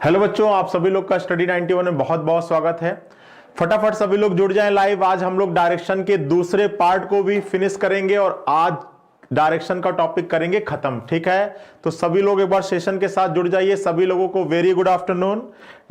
Hello बच्चों, आप सभी लोग का स्टडी 91 में बहुत बहुत स्वागत है। फटाफट सभी लोग जुड़ जाएं लाइव। आज हम लोग डायरेक्शन के दूसरे पार्ट को भी फिनिश करेंगे और आज डायरेक्शन का टॉपिक करेंगे खत्म। ठीक है, तो सभी लोग एक बार सेशन के साथ जुड़ जाइए। सभी लोगों को वेरी गुड आफ्टरनून।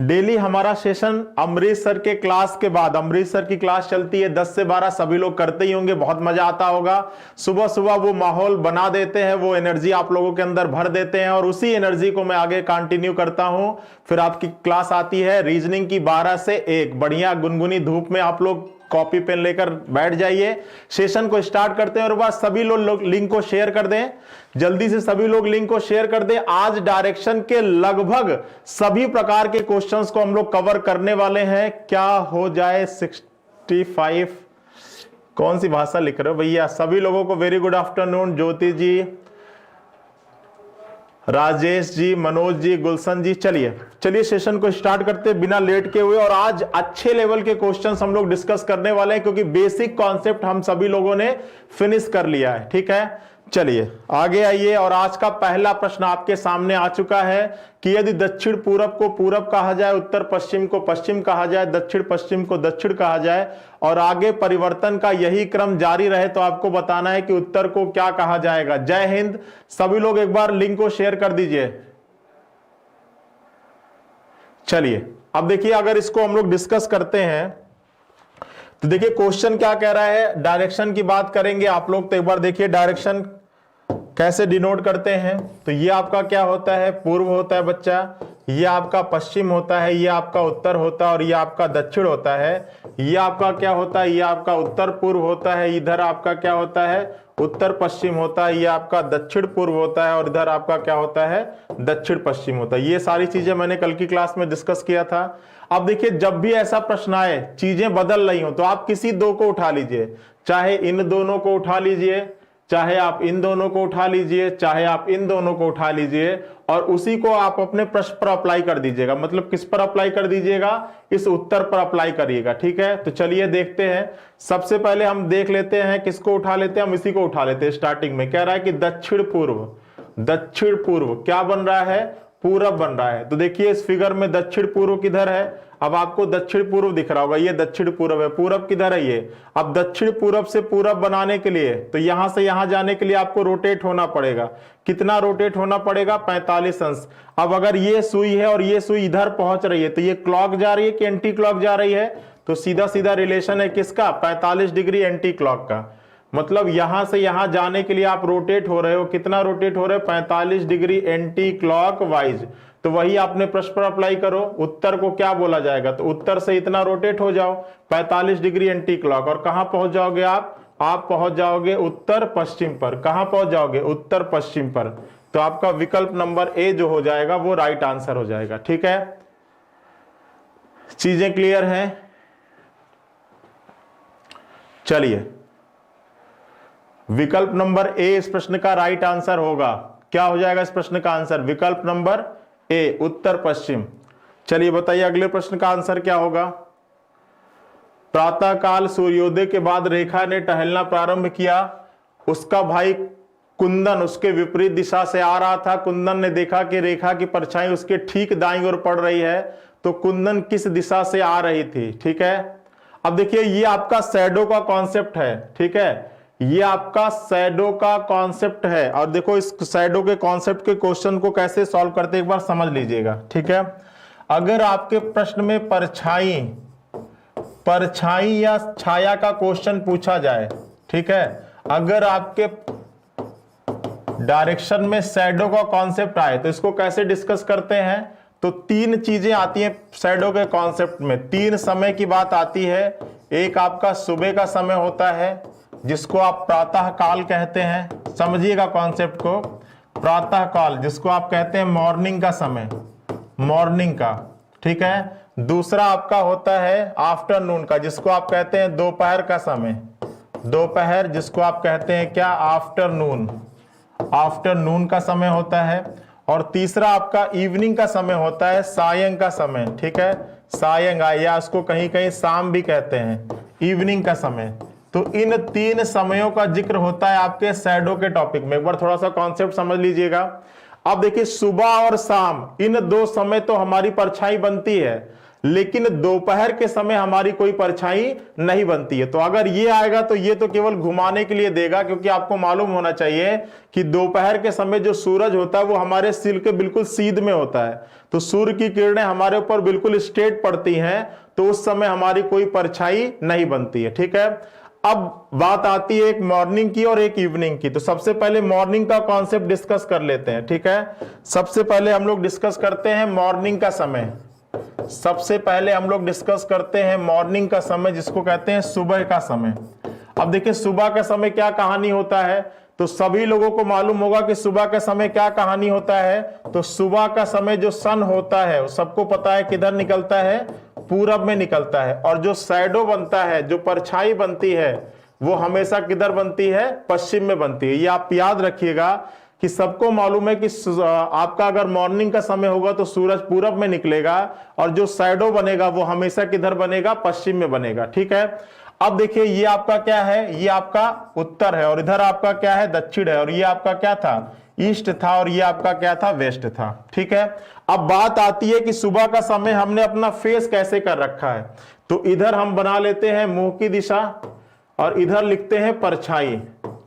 डेली हमारा सेशन अमरीश सर के क्लास के बाद, अमरीश सर की क्लास चलती है 10 से 12, सभी लोग करते ही होंगे, बहुत मजा आता होगा। सुबह सुबह वो माहौल बना देते हैं, वो एनर्जी आप लोगों के अंदर भर देते हैं और उसी एनर्जी को मैं आगे कंटिन्यू करता हूं। फिर आपकी क्लास आती है रीजनिंग की 12 से 1। बढ़िया गुनगुनी धूप में आप लोग कॉपी पेन लेकर बैठ जाइए। सेशन को स्टार्ट करते हैं और बाद सभी लोग लिंक को शेयर कर दें। जल्दी से सभी लोग लिंक को शेयर कर दें। आज डायरेक्शन के लगभग सभी प्रकार के क्वेश्चंस को हम लोग कवर करने वाले हैं। क्या हो जाए 65। कौन सी भाषा लिख रहे हो भैया? सभी लोगों को वेरी गुड आफ्टरनून। ज्योति जी, राजेश जी, मनोज जी, गुलशन जी। चलिए सेशन को स्टार्ट करते हैं बिना लेट के हुए। और आज अच्छे लेवल के क्वेश्चंस हम लोग डिस्कस करने वाले हैं क्योंकि बेसिक कॉन्सेप्ट हम सभी लोगों ने फिनिश कर लिया है। ठीक है, चलिए आगे आइए। और आज का पहला प्रश्न आपके सामने आ चुका है कि यदि दक्षिण पूरब को पूरब कहा जाए, उत्तर पश्चिम को पश्चिम कहा जाए, दक्षिण पश्चिम को दक्षिण कहा जाए और आगे परिवर्तन का यही क्रम जारी रहे तो आपको बताना है कि उत्तर को क्या कहा जाएगा। जय हिंद। सभी लोग एक बार लिंक को शेयर कर दीजिए। चलिए अब देखिए, अगर इसको हम लोग डिस्कस करते हैं तो देखिए क्वेश्चन क्या कह रहा है। डायरेक्शन की बात करेंगे आप लोग, तो एक बार देखिए डायरेक्शन कैसे डिनोट करते हैं। तो ये आपका क्या होता है? पूर्व होता है बच्चा, ये आपका पश्चिम होता है, ये आपका उत्तर होता है और ये आपका दक्षिण होता है। ये आपका क्या होता है? ये आपका उत्तर पूर्व होता है। इधर आपका क्या होता है? उत्तर पश्चिम होता है। ये आपका दक्षिण पूर्व होता है और इधर आपका क्या होता है? दक्षिण पश्चिम होता है। ये सारी चीजें मैंने कल की क्लास में डिस्कस किया था। अब देखिए, जब भी ऐसा प्रश्न आए, चीजें बदल रही हो, तो आप किसी दो को उठा लीजिए। चाहे इन दोनों को उठा लीजिए, चाहे आप इन दोनों को उठा लीजिए, चाहे आप इन दोनों को उठा लीजिए और उसी को आप अपने प्रश्न पर अप्लाई कर दीजिएगा। मतलब किस पर अप्लाई कर दीजिएगा? इस उत्तर पर अप्लाई करिएगा। ठीक है, तो चलिए देखते हैं। सबसे पहले हम देख लेते हैं किसको उठा लेते हैं। हम इसी को उठा लेते हैं। स्टार्टिंग में कह रहा है कि दक्षिण पूर्व। दक्षिण पूर्व क्या बन रहा है? पूरब बन रहा है। तो देखिए इस फिगर में दक्षिण पूर्व किधर है? अब आपको दक्षिण पूर्व दिख रहा होगा, ये दक्षिण पूर्व है। पूरब किधर है? ये। अब दक्षिण पूरब से पूरब बनाने के लिए, तो यहां से यहां जाने के लिए आपको रोटेट होना पड़ेगा। कितना रोटेट होना पड़ेगा? 45 अंश। अब अगर ये सुई है और ये सुई इधर पहुंच रही है तो ये क्लॉक जा रही है कि एंटी क्लॉक जा रही है? तो सीधा सीधा रिलेशन है किसका? 45 डिग्री एंटी क्लॉक का। मतलब यहां से यहां जाने के लिए आप रोटेट हो रहे हो। कितना रोटेट हो रहे हो? 45 डिग्री एंटी क्लॉक वाइज। तो वही आपने प्रश्न पर अप्लाई करो। उत्तर को क्या बोला जाएगा? तो उत्तर से इतना रोटेट हो जाओ 45 डिग्री एंटी क्लॉक और कहां पहुंच जाओगे आप पहुंच जाओगे उत्तर पश्चिम पर। कहां पहुंच जाओगे? उत्तर पश्चिम पर। तो आपका विकल्प नंबर ए जो हो जाएगा वो राइट आंसर हो जाएगा। ठीक है, चीजें क्लियर हैं? चलिए, विकल्प नंबर ए इस प्रश्न का राइट आंसर होगा। क्या हो जाएगा इस प्रश्न का आंसर? विकल्प नंबर ए, उत्तर पश्चिम। चलिए बताइए अगले प्रश्न का आंसर क्या होगा। प्रातःकाल सूर्योदय के बाद रेखा ने टहलना प्रारंभ किया। उसका भाई कुंदन उसके विपरीत दिशा से आ रहा था। कुंदन ने देखा कि रेखा की परछाई उसके ठीक दाईं ओर पड़ रही है। तो कुंदन किस दिशा से आ रही थी? ठीक है, अब देखिए ये आपका शैडो का कॉन्सेप्ट है। ठीक है, ये आपका शैडो का कॉन्सेप्ट है। और देखो इस शैडो के कॉन्सेप्ट के क्वेश्चन को कैसे सॉल्व करते एक बार समझ लीजिएगा। ठीक है, अगर आपके प्रश्न में परछाई या छाया का क्वेश्चन पूछा जाए, ठीक है, अगर आपके डायरेक्शन में शैडो का कॉन्सेप्ट आए तो इसको कैसे डिस्कस करते हैं? तो तीन चीजें आती हैं शैडो के कॉन्सेप्ट में। तीन समय की बात आती है। एक आपका सुबह का समय होता है जिसको आप प्रातः काल कहते हैं। समझिएगा कॉन्सेप्ट को। प्रातः काल जिसको आप कहते हैं मॉर्निंग का समय, मॉर्निंग का। ठीक है, दूसरा आपका होता है आफ्टरनून का जिसको आप कहते हैं दोपहर का समय। दोपहर जिसको आप कहते हैं क्या? आफ्टरनून। आफ्टरनून का समय होता है। और तीसरा आपका इवनिंग का समय होता है, सायं का समय। ठीक है, सायं या उसको कहीं कहीं शाम भी कहते हैं, इवनिंग का समय। तो इन तीन समयों का जिक्र होता है आपके शैडो के टॉपिक में। एक बार थोड़ा सा कॉन्सेप्ट समझ लीजिएगा। अब देखिए सुबह और शाम इन दो समय तो हमारी परछाई बनती है, लेकिन दोपहर के समय हमारी कोई परछाई नहीं बनती है। तो अगर ये आएगा तो ये तो केवल घुमाने के लिए देगा, क्योंकि आपको मालूम होना चाहिए कि दोपहर के समय जो सूरज होता है वो हमारे सिर के बिल्कुल सीध में होता है, तो सूर्य की किरणें हमारे ऊपर बिल्कुल स्ट्रेट पड़ती हैं, तो उस समय हमारी कोई परछाई नहीं बनती है। ठीक है, अब बात आती है एक मॉर्निंग की और एक इवनिंग की। तो सबसे पहले मॉर्निंग का कॉन्सेप्ट डिस्कस कर लेते हैं। ठीक है, सबसे पहले हम लोग डिस्कस करते हैं मॉर्निंग का समय। सबसे पहले हम लोग डिस्कस करते हैं मॉर्निंग का समय, जिसको कहते हैं सुबह का समय। अब देखिए सुबह का समय क्या कहानी होता है, तो सभी लोगों को मालूम होगा कि सुबह का समय क्या कहानी होता है। तो सुबह का समय जो सन होता है, सबको पता है किधर निकलता है, पूरब में निकलता है, और जो शैडो बनता है, जो परछाई बनती है, वो हमेशा किधर बनती है, पश्चिम में बनती है। ये आप याद रखिएगा कि सबको मालूम है कि आपका अगर मॉर्निंग का समय होगा तो सूरज पूरब में निकलेगा, और जो शैडो बनेगा वो हमेशा किधर बनेगा, पश्चिम में बनेगा। ठीक है, अब देखिए ये आपका क्या है, ये आपका उत्तर है, और इधर आपका क्या है, दक्षिण है, और ये आपका क्या था, ईस्ट था, और ये आपका क्या था, वेस्ट था। ठीक है, अब बात आती है कि सुबह का समय हमने अपना फेस कैसे कर रखा है। तो इधर हम बना लेते हैं मुंह की दिशा, और इधर लिखते हैं परछाई।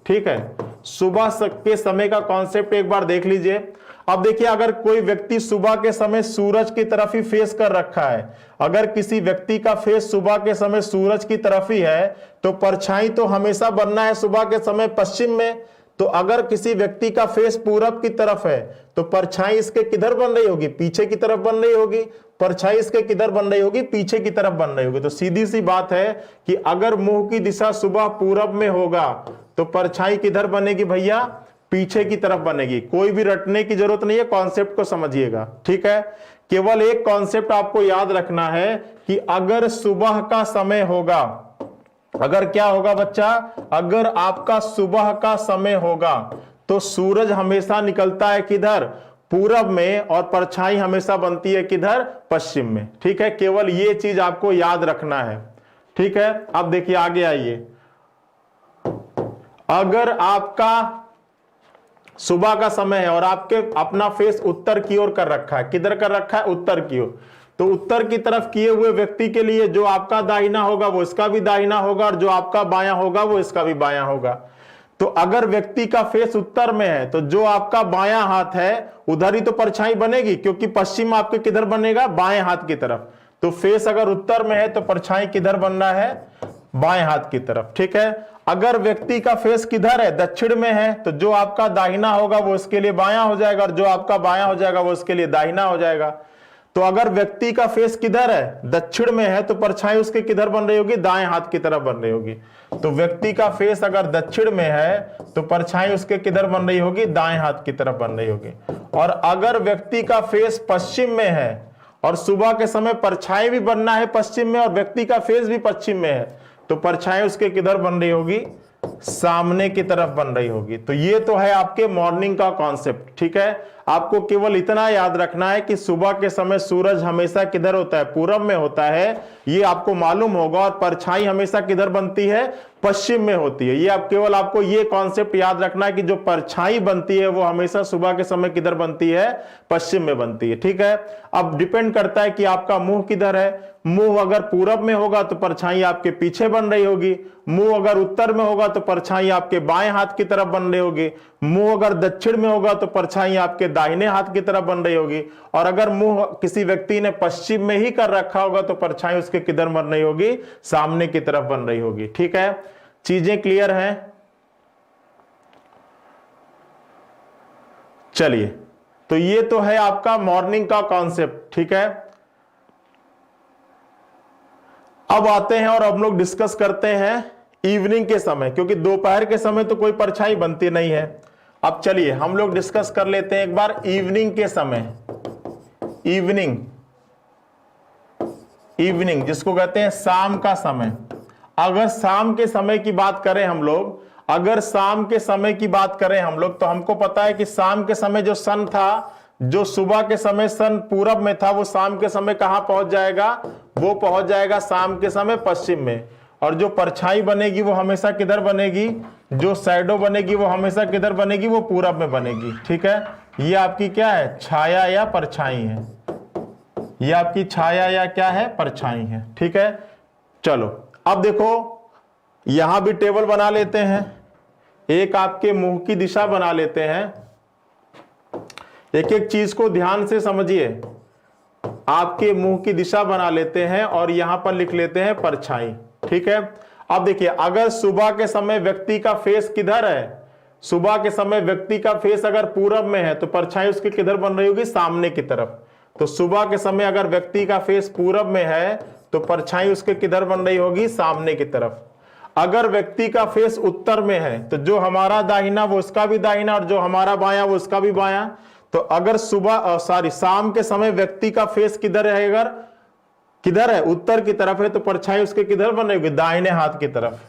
ठीक है, सुबह के समय का कॉन्सेप्ट एक बार देख लीजिए। अब देखिए अगर कोई व्यक्ति सुबह के समय सूरज की तरफ ही फेस कर रखा है, अगर किसी व्यक्ति का फेस सुबह के समय सूरज की तरफ ही है, तो परछाई तो हमेशा बनना है सुबह के समय पश्चिम में। तो अगर किसी व्यक्ति का फेस पूरब की तरफ है, तो परछाई इसके किधर बन रही होगी, पीछे की तरफ बन रही होगी। परछाई इसके किधर बन रही होगी, पीछे की तरफ बन रही होगी। तो सीधी सी बात है कि अगर मुंह की दिशा सुबह पूरब में होगा, तो परछाई किधर बनेगी भैया, पीछे की तरफ बनेगी। कोई भी रटने की जरूरत नहीं है, कॉन्सेप्ट को समझिएगा। ठीक है, केवल एक कॉन्सेप्ट आपको याद रखना है कि अगर सुबह का समय होगा, अगर क्या होगा बच्चा, अगर आपका सुबह का समय होगा, तो सूरज हमेशा निकलता है किधर, पूरब में, और परछाई हमेशा बनती है किधर, पश्चिम में। ठीक है, केवल ये चीज आपको याद रखना है। ठीक है, अब देखिए आगे आइए। अगर आपका सुबह का समय है और आपके अपना फेस उत्तर की ओर कर रखा है, किधर कर रखा है, उत्तर की ओर, तो उत्तर की तरफ किए हुए व्यक्ति के लिए जो आपका दाहिना होगा वो इसका भी दाहिना होगा, और जो आपका बायां होगा वो इसका भी बायां होगा। तो अगर व्यक्ति का फेस उत्तर में है, तो जो आपका बायां हाथ है उधर ही तो परछाई बनेगी, क्योंकि पश्चिम आपके किधर बनेगा, बाएं हाथ की तरफ। तो फेस अगर उत्तर में है तो परछाई किधर बन रहा है, बाएं हाथ की तरफ। ठीक है, अगर व्यक्ति का फेस किधर है, दक्षिण में है, तो जो आपका दाहिना होगा वो इसके लिए बायां हो जाएगा, और जो आपका बायां हो जाएगा वो इसके लिए दाहिना हो जाएगा। तो अगर व्यक्ति का फेस किधर है, दक्षिण में है, तो परछाई उसके किधर बन रही होगी, दाएं हाथ की तरफ बन रही होगी। तो व्यक्ति का फेस अगर दक्षिण में है, तो परछाई उसके किधर बन रही होगी, दाएं हाथ की तरफ बन रही होगी। और अगर व्यक्ति का फेस पश्चिम में है, और सुबह के समय परछाई भी बनना है पश्चिम में, और व्यक्ति का फेस भी पश्चिम में है, तो परछाई उसके किधर बन रही होगी, सामने की तरफ बन रही होगी। तो ये तो है आपके मॉर्निंग का कॉन्सेप्ट। ठीक है, आपको केवल इतना याद रखना है कि सुबह के समय सूरज हमेशा किधर होता है, पूरब में होता है, ये आपको मालूम होगा, और परछाई हमेशा किधर बनती है, पश्चिम में होती है। ये आप केवल आपको ये कॉन्सेप्ट याद रखना है कि जो परछाई बनती है वो हमेशा सुबह के समय किधर बनती है, पश्चिम में बनती है। ठीक है, अब डिपेंड करता है कि आपका मुंह किधर है। मुंह अगर पूरब में होगा तो परछाई आपके पीछे बन रही होगी, मुंह अगर उत्तर में होगा तो परछाई आपके बाएं हाथ की तरफ बन रही होगी, मुंह अगर दक्षिण में होगा तो परछाई आपके दाहिने हाथ की तरफ बन रही होगी, और अगर मुंह किसी व्यक्ति ने पश्चिम में ही कर रखा होगा तो परछाई उसके किधर बन रही होगी, सामने की तरफ बन रही होगी। ठीक है, चीजें क्लियर हैं? चलिए, तो ये तो है आपका मॉर्निंग का कॉन्सेप्ट। ठीक है, अब आते हैं और हम लोग डिस्कस करते हैं इवनिंग के समय, क्योंकि दोपहर के समय तो कोई परछाई बनती नहीं है। अब चलिए हम लोग डिस्कस कर लेते हैं एक बार इवनिंग के समय। इवनिंग जिसको कहते हैं शाम का समय। अगर शाम के समय की बात करें हम लोग, अगर शाम के समय की बात करें हम लोग, तो हमको पता है कि शाम के समय जो सन था, जो सुबह के समय सन पूरब में था, वो शाम के समय कहां पहुंच जाएगा, वो पहुंच जाएगा शाम के समय पश्चिम में। और जो परछाई बनेगी वो हमेशा किधर बनेगी, जो शैडो बनेगी वो हमेशा किधर बनेगी, वो पूरब में बनेगी। ठीक है, ये आपकी क्या है, छाया या परछाई है, ये आपकी छाया या क्या है, परछाई है। ठीक है, चलो अब देखो यहां भी टेबल बना लेते हैं, एक आपके मुंह की दिशा बना लेते हैं। एक एक चीज को ध्यान से समझिए, आपके मुंह की दिशा बना लेते हैं और यहां पर लिख लेते हैं परछाई। ठीक है, अब देखिए अगर सुबह के समय व्यक्ति का फेस किधर है, सुबह के समय व्यक्ति का फेस अगर पूरब में है तो परछाई उसकी किधर बन रही होगी, सामने की तरफ। तो सुबह के समय अगर व्यक्ति का फेस पूरब में है तो परछाई उसके किधर बन रही होगी, सामने की तरफ। अगर व्यक्ति का फेस उत्तर में है तो जो हमारा दाहिना वो उसका भी दाहिना, और जो हमारा बायां वो उसका भी बायां। तो अगर शाम के समय व्यक्ति का फेस किधर रहेगा, किधर है, उत्तर की तरफ है, तो परछाई उसके किधर बन रही होगी, दाहिने हाथ की तरफ।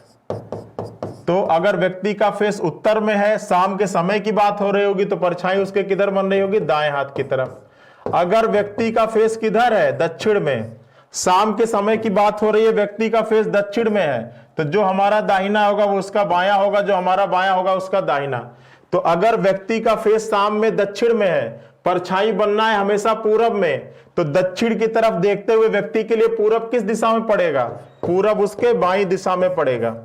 तो अगर व्यक्ति का फेस उत्तर में है, शाम के समय की बात हो रही होगी, तो परछाई उसके किधर बन रही होगी, दाएं हाथ की तरफ। अगर व्यक्ति का फेस किधर है, दक्षिण में, शाम के समय की बात हो रही है, व्यक्ति का फेस दक्षिण में है, तो जो हमारा दाहिना होगा वो उसका बायां होगा, जो हमारा बायां होगा उसका दाहिना। तो अगर व्यक्ति का फेस शाम में दक्षिण में है, परछाई बनना है हमेशा पूरब में, तो दक्षिण की तरफ देखते हुए व्यक्ति के लिए पूरब किस दिशा में पड़ेगा, पूरब उसके बाईं दिशा में पड़ेगा।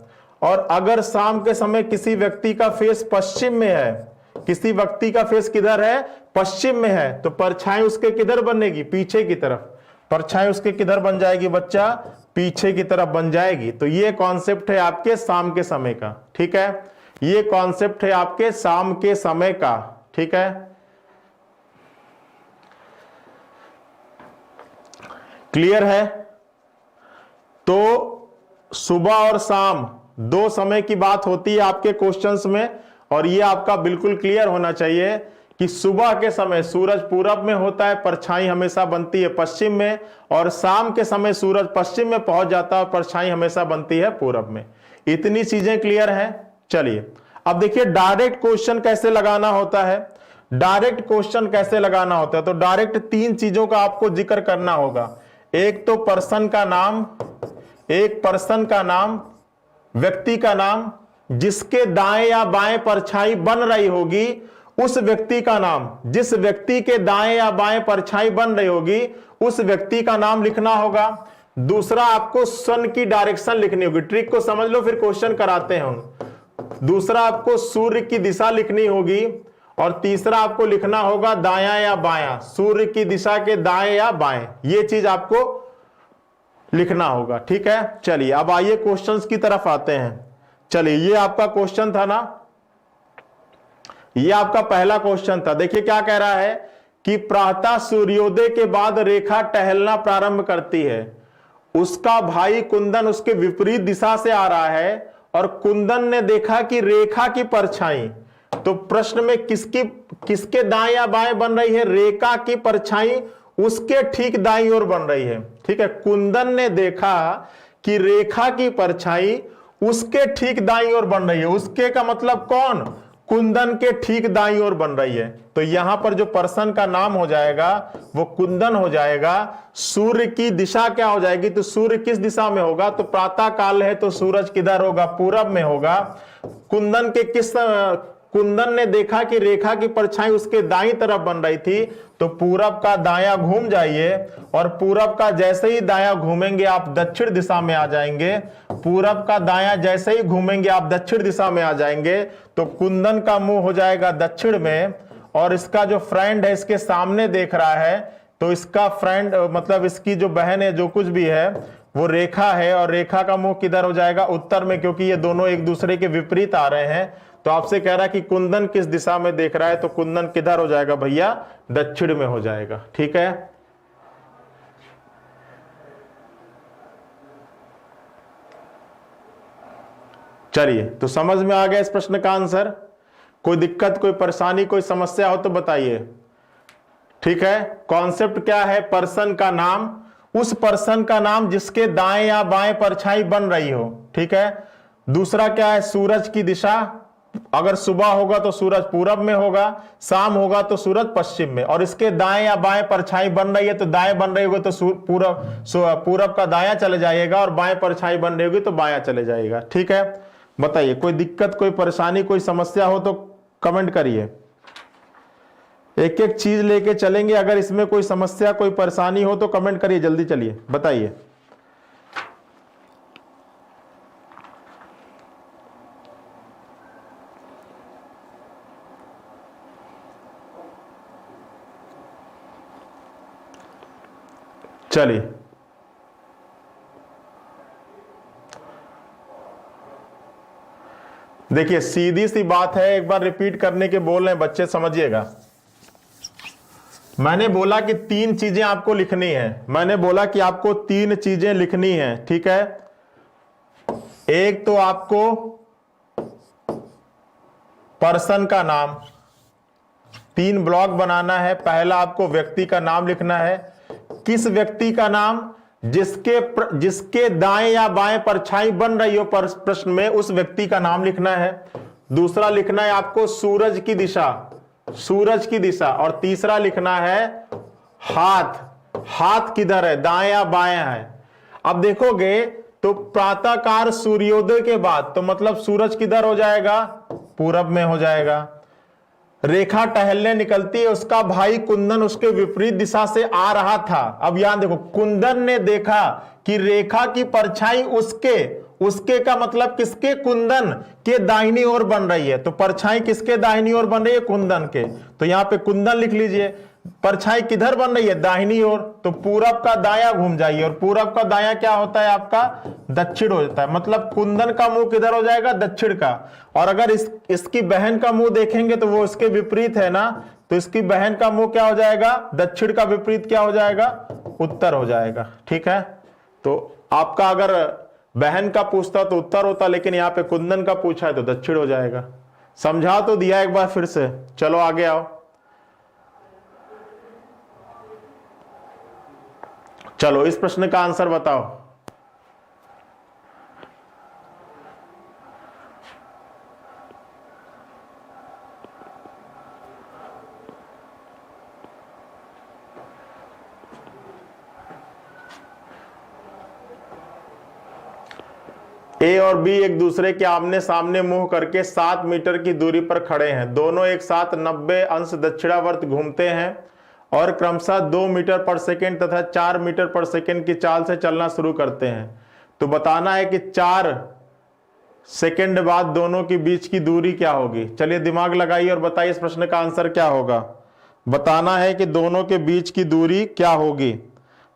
और अगर शाम के समय किसी व्यक्ति का फेस पश्चिम में है, किसी व्यक्ति का फेस किधर है, पश्चिम में है, तो परछाई उसके किधर बनेगी, पीछे की तरफ। परछाई उसके किधर बन जाएगी बच्चा, पीछे की तरफ बन जाएगी। तो ये कॉन्सेप्ट है आपके शाम के समय का। ठीक है, ये कॉन्सेप्ट है आपके शाम के समय का। ठीक है, क्लियर है। तो सुबह और शाम दो समय की बात होती है आपके क्वेश्चंस में, और ये आपका बिल्कुल क्लियर होना चाहिए कि सुबह के समय सूरज पूरब में होता है, परछाई हमेशा बनती है पश्चिम में, और शाम के समय सूरज पश्चिम में पहुंच जाता है, परछाई हमेशा बनती है पूरब में। इतनी चीजें क्लियर हैं। चलिए अब देखिए डायरेक्ट क्वेश्चन कैसे लगाना होता है। डायरेक्ट क्वेश्चन कैसे लगाना होता है, तो डायरेक्ट तीन चीजों का आपको जिक्र करना होगा। एक तो पर्सन का नाम, एक पर्सन का नाम, व्यक्ति का नाम, जिसके दाएं या बाएं परछाई बन रही होगी उस व्यक्ति का नाम, जिस व्यक्ति के दाएं या बाएं परछाई बन रही होगी उस व्यक्ति का नाम लिखना होगा। दूसरा आपको सन की डायरेक्शन लिखनी होगी, ट्रिक को समझ लो फिर क्वेश्चन कराते हैं हम। दूसरा आपको सूर्य की दिशा लिखनी होगी, और तीसरा आपको लिखना होगा दायां या बायां, सूर्य की दिशा के दाएं या बाएं, ये चीज आपको लिखना होगा। ठीक है, चलिए अब आइए क्वेश्चंस की तरफ आते हैं। चलिए ये आपका क्वेश्चन था ना, ये आपका पहला क्वेश्चन था। देखिए क्या कह रहा है कि प्रातः सूर्योदय के बाद रेखा टहलना प्रारंभ करती है, उसका भाई कुंदन उसके विपरीत दिशा से आ रहा है, और कुंदन ने देखा कि रेखा की परछाई, तो प्रश्न में किसके दाएं या बाएं बन रही है, रेखा की परछाई उसके ठीक दाईं ओर बन रही है। ठीक है, कुंदन ने देखा कि रेखा की परछाई उसके ठीक दाईं ओर बन रही है। उसके का मतलब कौन, कुंदन के ठीक दाईं ओर बन रही है। तो यहां पर जो पर्सन का नाम हो जाएगा वो कुंदन हो जाएगा। सूर्य की दिशा क्या हो जाएगी, तो सूर्य किस दिशा में होगा, तो प्रातः काल है तो सूरज किधर होगा, पूरब में होगा। कुंदन ने देखा कि रेखा की परछाई उसके दाईं तरफ बन रही थी, तो पूरब का दायां घूम जाइए, और पूरब का जैसे ही दायां घूमेंगे आप दक्षिण दिशा में आ जाएंगे। पूरब का दायां जैसे ही घूमेंगे आप दक्षिण दिशा में आ जाएंगे, तो कुंदन का मुंह हो जाएगा दक्षिण में, और इसका जो फ्रेंड है इसके सामने देख रहा है, तो इसका फ्रेंड मतलब इसकी जो बहन है जो कुछ भी है वो रेखा है, और रेखा का मुंह किधर हो जाएगा, उत्तर में, क्योंकि ये दोनों एक दूसरे के विपरीत आ रहे हैं। तो आपसे कह रहा है कि कुंदन किस दिशा में देख रहा है, तो कुंदन किधर हो जाएगा भैया, दक्षिण में हो जाएगा। ठीक है, चलिए तो समझ में आ गया इस प्रश्न का आंसर। कोई दिक्कत, कोई परेशानी, कोई समस्या हो तो बताइए। ठीक है, कॉन्सेप्ट क्या है, पर्सन का नाम, उस पर्सन का नाम जिसके दाएं या बाएं परछाई बन रही हो। ठीक है, दूसरा क्या है, सूरज की दिशा, अगर सुबह होगा तो सूरज पूरब में होगा, शाम होगा तो सूरज पश्चिम में, और इसके दाएं या बाएं परछाई बन रही है तो दाएं बन रही होगी तो पूरब का दायां चले जाइएगा, और बाएं परछाई बन रही होगी तो बायां चले जाइएगा। ठीक है, बताइए कोई दिक्कत, कोई परेशानी, कोई समस्या हो तो कमेंट करिए। एक एक चीज लेके चलेंगे। अगर इसमें कोई समस्या कोई परेशानी हो तो कमेंट करिए, जल्दी चलिए बताइए। चलिए देखिए, सीधी सी बात है, एक बार रिपीट करने के बोल रहे हैं बच्चे, समझिएगा। मैंने बोला कि 3 चीजें आपको लिखनी है। मैंने बोला कि आपको 3 चीजें लिखनी है, ठीक है। एक तो आपको पर्सन का नाम, 3 ब्लॉक बनाना है। पहला आपको व्यक्ति का नाम लिखना है। किस व्यक्ति का नाम? जिसके दाएं या बाएं परछाई बन रही हो प्रश्न में, उस व्यक्ति का नाम लिखना है। दूसरा लिखना है आपको सूरज की दिशा, सूरज की दिशा। और तीसरा लिखना है हाथ, हाथ किधर है, दाएं या बाएं है। अब देखोगे तो प्रातःकाल सूर्योदय के बाद, तो मतलब सूरज किधर हो जाएगा? पूरब में हो जाएगा। रेखा टहलने निकलती है, उसका भाई कुंदन उसके विपरीत दिशा से आ रहा था। अब यहां देखो, कुंदन ने देखा कि रेखा की परछाई उसके का मतलब किसके? कुंदन के दाहिनी ओर बन रही है। तो परछाई किसके दाहिनी ओर बन रही है? कुंदन के। तो यहां पे कुंदन लिख लीजिए। परछाई किधर बन रही है? दाहिनी ओर। तो पूरब का दाया घूम जाइए, और पूरब का दाया क्या होता है आपका? दक्षिण हो जाता है। मतलब कुंदन का मुंह किधर हो जाएगा? दक्षिण का। और अगर इसकी बहन का मुंह देखेंगे तो वो इसके विपरीत है ना, तो इसकी बहन का मुंह क्या हो जाएगा? दक्षिण का विपरीत क्या हो जाएगा? उत्तर हो जाएगा, ठीक है। तो आपका अगर बहन का पूछता तो उत्तर होता, लेकिन यहां पे कुंदन का पूछा है तो दक्षिण हो जाएगा। समझा तो दिया एक बार फिर से। चलो आगे आओ। चलो इस प्रश्न का आंसर बताओ। ए और बी एक दूसरे के आमने सामने मुंह करके 7 मीटर की दूरी पर खड़े हैं। दोनों एक साथ 90 अंश दक्षिणावर्त घूमते हैं और क्रमशः 2 मीटर पर सेकेंड तथा 4 मीटर पर सेकेंड की चाल से चलना शुरू करते हैं। तो बताना है कि 4 सेकेंड बाद दोनों के बीच की दूरी क्या होगी। चलिए दिमाग लगाइए और बताइए इस प्रश्न का आंसर क्या होगा। बताना है कि दोनों के बीच की दूरी क्या होगी।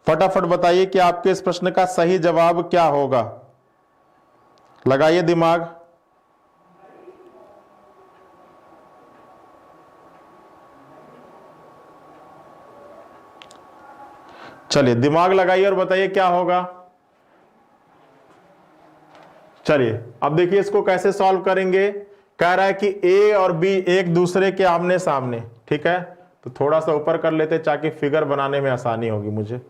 फटाफट बताइए कि आपके इस प्रश्न का सही जवाब क्या होगा। लगाइए दिमाग। चलिए दिमाग लगाइए और बताइए क्या होगा। चलिए अब देखिए इसको कैसे सॉल्व करेंगे। कह रहा है कि ए और बी एक दूसरे के आमने सामने, ठीक है। तो थोड़ा सा ऊपर कर लेते ताकि फिगर बनाने में आसानी होगी मुझे।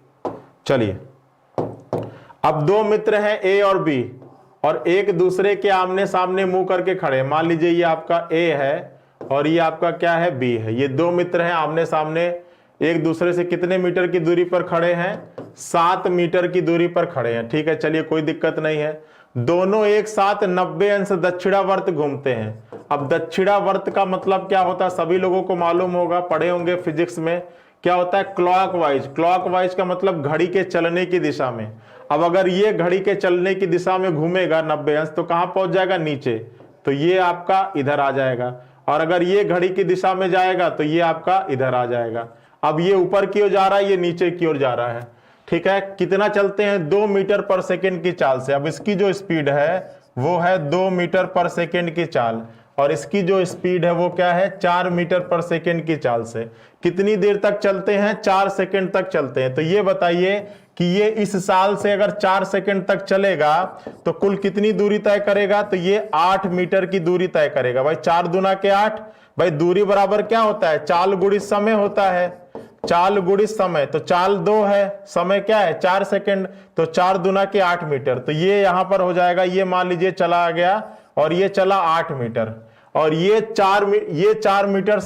चलिए अब 2 मित्र हैं ए और बी, और एक दूसरे के आमने सामने मुंह करके खड़े। मान लीजिए ये आपका ए है और ये आपका क्या है? बी है। ये 2 मित्र हैं आमने सामने, एक दूसरे से कितने मीटर की दूरी पर खड़े हैं? 7 मीटर की दूरी पर खड़े हैं, ठीक है। चलिए कोई दिक्कत नहीं है। दोनों एक साथ 90 अंश दक्षिणावर्त घूमते हैं। अब दक्षिणावर्त का मतलब क्या होता है? सभी लोगों को मालूम होगा, पढ़े होंगे फिजिक्स में। क्या होता है? क्लॉकवाइज। क्लॉकवाइज का मतलब घड़ी के चलने की दिशा में। अब अगर ये घड़ी के चलने की दिशा में घूमेगा 90 अंश, तो कहां पहुंच जाएगा? नीचे। तो ये आपका इधर आ जाएगा। और अगर ये घड़ी की दिशा में जाएगा तो ये आपका इधर आ जाएगा। अब ये ऊपर की ओर जा रहा है, ये नीचे की ओर जा रहा है, ठीक है। कितना चलते हैं? 2 मीटर पर सेकेंड की चाल से। अब इसकी जो स्पीड है वो है 2 मीटर पर सेकेंड की चाल, और इसकी जो स्पीड है वो क्या है? 4 मीटर पर सेकेंड की चाल से। कितनी देर तक चलते हैं? 4 सेकेंड तक चलते हैं। तो ये बताइए कि ये इस साल से अगर 4 सेकेंड तक चलेगा तो कुल कितनी दूरी तय करेगा? तो ये 8 मीटर की दूरी तय करेगा। भाई 4 दूना के 8, भाई दूरी बराबर क्या होता है? चाल गुणित समय होता है। चाल गुणित समय, तो चाल 2 है, समय क्या है? 4 सेकेंड। तो 4 दूना के 8 मीटर। तो ये यहां पर हो जाएगा, ये मान लीजिए चला आ गया और ये चला 8 मीटर, और ये 4 मीटर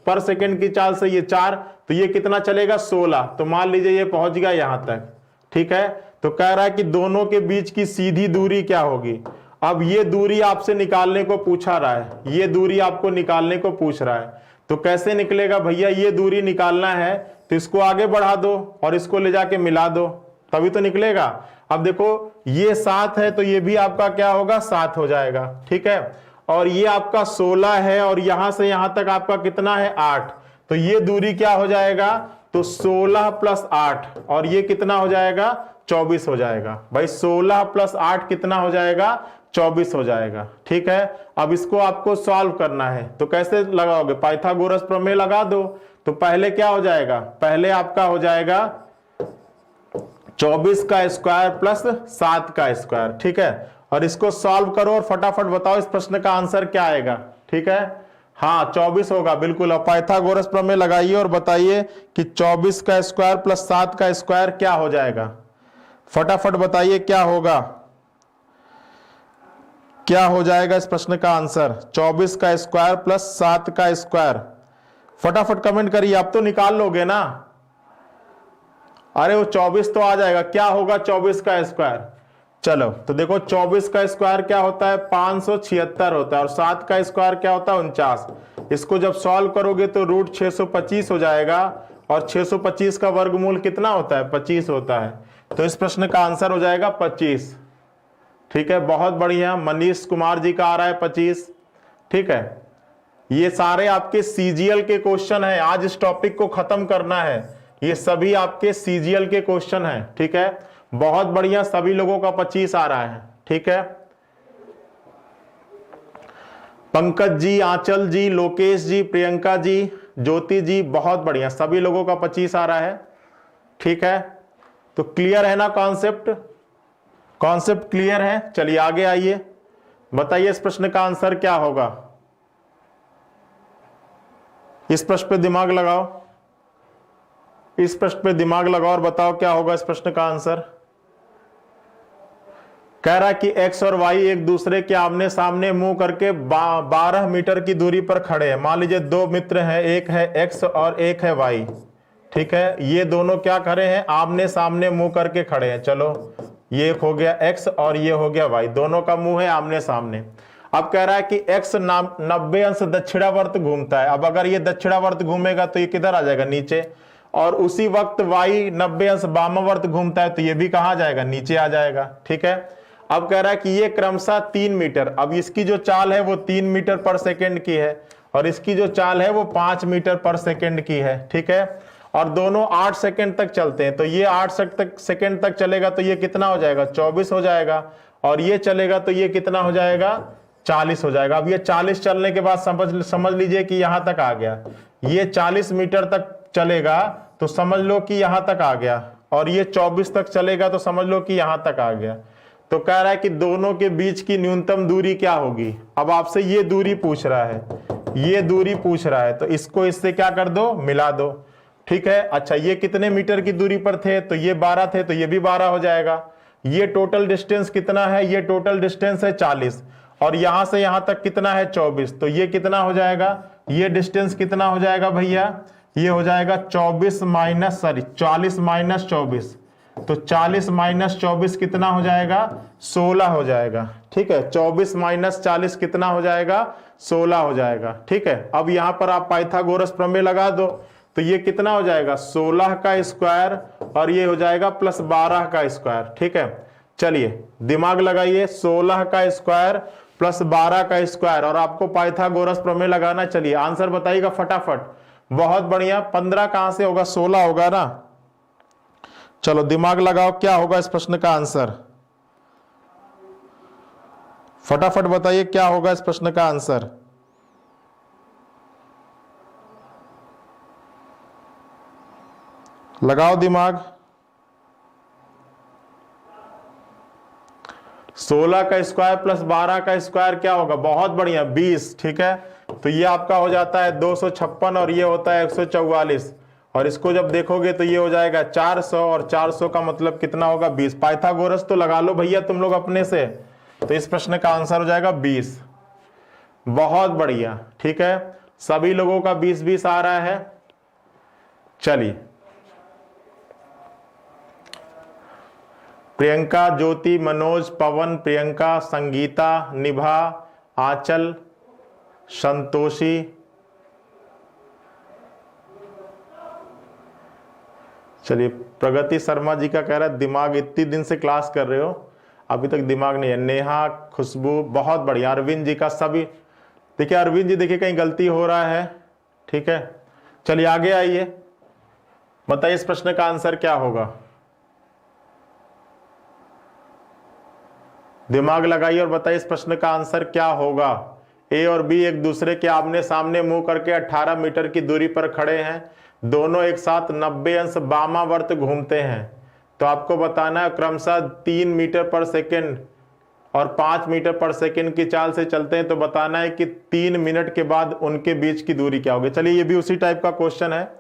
पर सेकेंड की चाल से ये 4, तो ये कितना चलेगा? 16। तो मान लीजिए ये पहुंच गया यहां तक, ठीक है। तो कह रहा है कि दोनों के बीच की सीधी दूरी क्या होगी। अब ये दूरी आपसे निकालने को पूछा रहा है, ये दूरी आपको निकालने को पूछ रहा है। तो कैसे निकलेगा भैया, ये दूरी निकालना है तो इसको आगे बढ़ा दो और इसको ले जाके मिला दो, तभी तो निकलेगा। अब देखो ये 7 है तो ये भी आपका क्या होगा, 7 हो जाएगा, ठीक है। और ये आपका 16 है और यहां से यहां तक आपका कितना है, 8, तो ये दूरी क्या हो जाएगा, तो 16 + 8 और ये कितना हो जाएगा, 24 हो जाएगा। भाई 16 + 8 कितना हो जाएगा, 24 हो जाएगा, ठीक है। अब इसको आपको सॉल्व करना है तो कैसे लगाओगे, पाइथागोरस प्रमेय लगा दो। तो पहले क्या हो जाएगा, पहले आपका हो जाएगा 24 का स्क्वायर प्लस 7 का स्क्वायर, ठीक है। और इसको सॉल्व करो और फटाफट बताओ इस प्रश्न का आंसर क्या आएगा, ठीक है। हाँ 24 होगा बिल्कुल। अब पाइथागोरस प्रमेय लगाइए और बताइए कि 24 का स्क्वायर प्लस 7 का स्क्वायर क्या हो जाएगा, फटाफट बताइए क्या होगा, क्या हो जाएगा इस प्रश्न का आंसर। 24 का स्क्वायर प्लस 7 का स्क्वायर, फटाफट कमेंट करिए, आप तो निकाल लोगे ना। अरे वो 24 तो आ जाएगा, क्या होगा 24 का स्क्वायर। चलो तो देखो 24 का स्क्वायर क्या होता है, 576 होता है, और 7 का स्क्वायर क्या होता है, 49। इसको जब सॉल्व करोगे तो रूट 625 हो जाएगा, और 625 का वर्गमूल कितना होता है, 25 होता है। तो इस प्रश्न का आंसर हो जाएगा 25, ठीक है। बहुत बढ़िया, मनीष कुमार जी का आ रहा है 25, ठीक है। ये सारे आपके सीजीएल के क्वेश्चन हैं, आज इस टॉपिक को खत्म करना है, ये सभी आपके सीजीएल के क्वेश्चन हैं, ठीक है। बहुत बढ़िया, सभी लोगों का 25 आ रहा है, ठीक है। पंकज जी, आंचल जी, लोकेश जी, प्रियंका जी, ज्योति जी, बहुत बढ़िया, सभी लोगों का 25 आ रहा है, ठीक है। तो क्लियर है ना कॉन्सेप्ट, कॉन्सेप्ट क्लियर है। चलिए आगे आइए, बताइए इस प्रश्न का आंसर क्या होगा। इस प्रश्न पे दिमाग लगाओ, इस प्रश्न पे दिमाग लगाओ और बताओ क्या होगा इस प्रश्न का आंसर। कह रहा है कि x और y एक दूसरे के आमने सामने मुंह करके 12 मीटर की दूरी पर खड़े हैं। मान लीजिए दो मित्र हैं, एक है x और एक है y, ठीक है। ये दोनों क्या खड़े हैं, आमने सामने मुंह करके खड़े हैं। चलो ये एक हो गया x और ये हो गया y, दोनों का मुंह है आमने सामने। अब कह रहा है कि x 90 अंश दक्षिणावर्त घूमता है। अब अगर ये दक्षिणावर्त घूमेगा तो ये किधर आ जाएगा, नीचे। और उसी वक्त y 90 अंश वामावर्त घूमता है तो ये भी कहां जाएगा, नीचे आ जाएगा, ठीक है। अब कह रहा है कि ये क्रमशः 3 मीटर, अब इसकी जो चाल है वो 3 मीटर पर सेकेंड की है और इसकी जो चाल है वो 5 मीटर पर सेकेंड की है, ठीक है। और दोनों 8 सेकेंड तक चलते हैं, तो ये 8 सेकेंड तक चलेगा तो ये कितना हो जाएगा, 24 हो जाएगा। और ये चलेगा तो ये कितना हो जाएगा, 40 हो जाएगा। अब ये 40 चलने के बाद समझ लीजिए कि यहां तक आ गया। ये 40 मीटर तक चलेगा तो समझ लो कि यहां तक आ गया, और ये 24 तक चलेगा तो समझ लो कि यहां तक आ गया। तो कह रहा है कि दोनों के बीच की न्यूनतम दूरी क्या होगी। अब आपसे ये दूरी पूछ रहा है, ये दूरी पूछ रहा है, तो इसको इससे क्या कर दो, मिला दो, ठीक है। अच्छा ये कितने मीटर की दूरी पर थे, तो ये 12 थे, तो ये भी 12 हो जाएगा। ये टोटल डिस्टेंस कितना है, ये टोटल डिस्टेंस है 40, और यहां से यहां तक कितना है 24, तो ये कितना हो जाएगा, ये डिस्टेंस कितना हो जाएगा भैया, ये हो जाएगा 40 माइनस 24, तो 40 माइनस 24 कितना हो जाएगा, 16 हो जाएगा, ठीक है। 24 माइनस 40 कितना हो जाएगा, 16 हो जाएगा, ठीक है। अब यहां पर आप पाइथागोरस प्रमेय लगा दो तो ये कितना हो जाएगा, 16 का स्क्वायर और ये हो जाएगा प्लस 12 का स्क्वायर, ठीक है। चलिए दिमाग लगाइए, 16 का स्क्वायर प्लस 12 का स्क्वायर, और आपको पाइथागोरस प्रमेय लगाना। चलिए आंसर बताइएगा फटाफट। बहुत बढ़िया, 15 कहां से होगा, 16 होगा ना। चलो दिमाग लगाओ, क्या होगा इस प्रश्न का आंसर, फटाफट बताइए क्या होगा इस प्रश्न का आंसर। लगाओ दिमाग। 16 का स्क्वायर प्लस 12 का स्क्वायर क्या होगा, बहुत बढ़िया 20, ठीक है। तो ये आपका हो जाता है 256 और ये होता है 144, और इसको जब देखोगे तो ये हो जाएगा 400, और 400 का मतलब कितना होगा, 20। पाइथागोरस तो लगा लो भैया तुम लोग अपने से, तो इस प्रश्न का आंसर हो जाएगा 20। बहुत बढ़िया, ठीक है, सभी लोगों का 20-20 आ रहा है। चलिए प्रियंका, ज्योति, मनोज, पवन, प्रियंका, संगीता, निभा, आंचल, संतोषी, चलिए, प्रगति शर्मा जी का कह रहा है दिमाग, इतनी दिन से क्लास कर रहे हो अभी तक दिमाग नहीं है। नेहा, खुशबू, बहुत बढ़िया। अरविंद जी का सभी, देखिए अरविंद जी देखिए कहीं गलती हो रहा है, ठीक है। चलिए आगे आइए, बताइए इस प्रश्न का आंसर क्या होगा। दिमाग लगाइए और बताइए इस प्रश्न का आंसर क्या होगा। ए और बी एक दूसरे के आमने सामने मुंह करके 18 मीटर की दूरी पर खड़े हैं, दोनों एक साथ 90 अंश वामावर्त घूमते हैं। तो आपको बताना है क्रमशः 3 मीटर पर सेकंड और 5 मीटर पर सेकंड की चाल से चलते हैं, तो बताना है कि 3 मिनट के बाद उनके बीच की दूरी क्या होगी। चलिए ये भी उसी टाइप का क्वेश्चन है।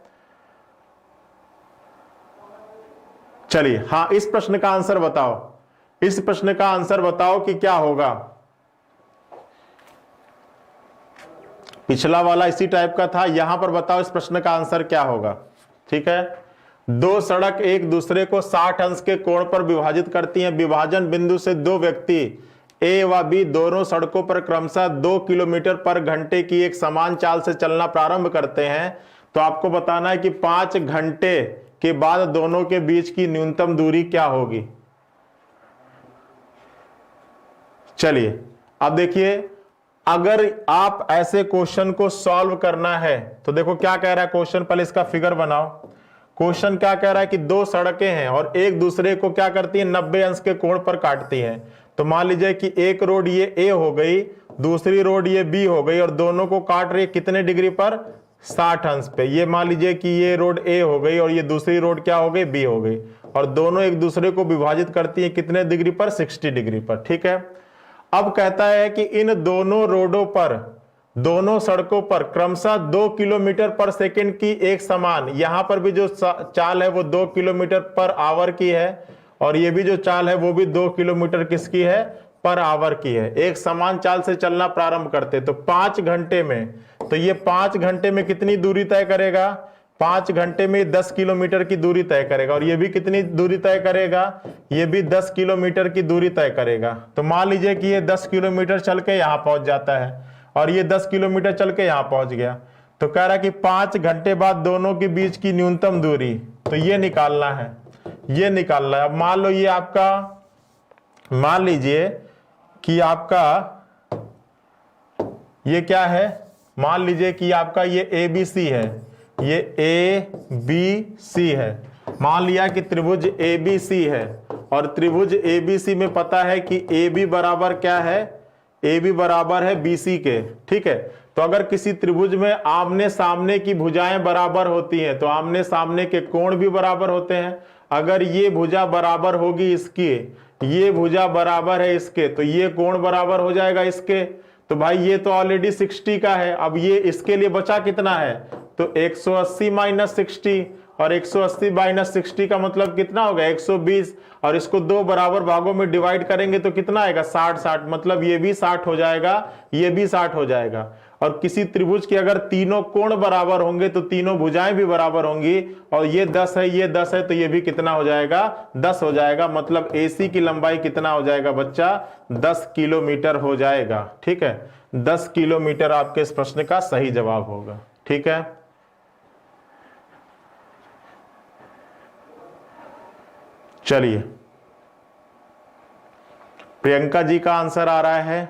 चलिए हाँ, इस प्रश्न का आंसर बताओ, इस प्रश्न का आंसर बताओ कि क्या होगा। पिछला वाला इसी टाइप का था, यहां पर बताओ इस प्रश्न का आंसर क्या होगा। ठीक है, दो सड़क एक दूसरे को 60 अंश के कोण पर विभाजित करती हैं। विभाजन बिंदु से दो व्यक्ति ए व बी दोनों सड़कों पर क्रमशः 2 किलोमीटर पर घंटे की एक समान चाल से चलना प्रारंभ करते हैं। तो आपको बताना है कि 5 घंटे के बाद दोनों के बीच की न्यूनतम दूरी क्या होगी। चलिए अब देखिए, अगर आप ऐसे क्वेश्चन को सॉल्व करना है तो देखो क्या कह रहा है क्वेश्चन, पहले इसका फिगर बनाओ। क्वेश्चन क्या कह रहा है कि दो सड़कें हैं और एक दूसरे को क्या करती हैं, 90 अंश के कोण पर काटती हैं। तो मान लीजिए कि एक रोड ये ए हो गई, दूसरी रोड ये बी हो गई और दोनों को काट रही है कितने डिग्री पर, 60 अंश पे। ये मान लीजिए कि ये रोड ए हो गई और ये दूसरी रोड क्या हो गई, बी हो गई, और दोनों एक दूसरे को विभाजित करती है कितने डिग्री पर, 60 डिग्री पर। ठीक है, अब कहता है कि इन दोनों रोडों पर, दोनों सड़कों पर क्रमशः 2 किलोमीटर पर सेकंड की एक समान, यहां पर भी जो चाल है वो 2 किलोमीटर पर आवर की है और ये भी जो चाल है वो भी 2 किलोमीटर किसकी है, पर आवर की है। एक समान चाल से चलना प्रारंभ करते तो 5 घंटे में, तो ये 5 घंटे में कितनी दूरी तय करेगा, 5 घंटे में 10 किलोमीटर की दूरी तय करेगा और ये भी कितनी दूरी तय करेगा, ये भी 10 किलोमीटर की दूरी तय करेगा। तो मान लीजिए कि ये 10 किलोमीटर चल के यहां पहुंच जाता है और ये 10 किलोमीटर चल के यहां पहुंच गया। तो कह रहा है कि 5 घंटे बाद दोनों के बीच की न्यूनतम दूरी, तो ये निकालना है, ये निकालना है। अब मान लो ये आपका, मान लीजिए कि आपका ये क्या है, मान लीजिए कि आपका ये ABC है, ये ABC है। मान लिया कि त्रिभुज ABC है और त्रिभुज ABC में पता है कि AB बराबर क्या है, AB बराबर है BC के। ठीक है, तो अगर किसी त्रिभुज में आमने सामने की भुजाएं बराबर होती हैं तो आमने सामने के कोण भी बराबर होते हैं। अगर ये भुजा बराबर होगी इसकी, ये भुजा बराबर है इसके, तो ये कोण बराबर हो जाएगा इसके। तो भाई ये तो ऑलरेडी 60 का है, अब ये इसके लिए बचा कितना है, तो 180 माइनस 60, और 180 माइनस 60 का मतलब कितना होगा, 120, और इसको दो बराबर भागों में डिवाइड करेंगे तो कितना आएगा, 60, मतलब ये भी 60 हो जाएगा, ये भी 60 हो जाएगा। और किसी त्रिभुज के अगर तीनों कोण बराबर होंगे तो तीनों भुजाएं भी बराबर होंगी, और ये 10 है, ये 10 है, तो ये भी कितना हो जाएगा, 10 हो जाएगा। मतलब AC की लंबाई कितना हो जाएगा बच्चा, 10 किलोमीटर हो जाएगा। ठीक है, 10 किलोमीटर आपके इस प्रश्न का सही जवाब होगा। ठीक है, चलिए प्रियंका जी का आंसर आ रहा है,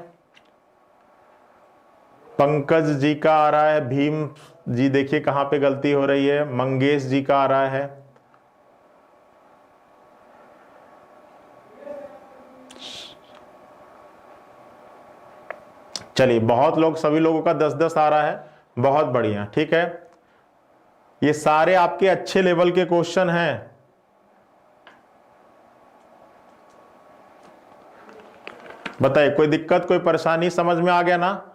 पंकज जी का आ रहा है, भीम जी देखिए कहां पे गलती हो रही है, मंगेश जी का आ रहा है। चलिए बहुत लोग, सभी लोगों का 10-10 आ रहा है, बहुत बढ़िया। ठीक है, ये सारे आपके अच्छे लेवल के क्वेश्चन हैं। बताइए कोई दिक्कत, कोई परेशानी, समझ में आ गया ना।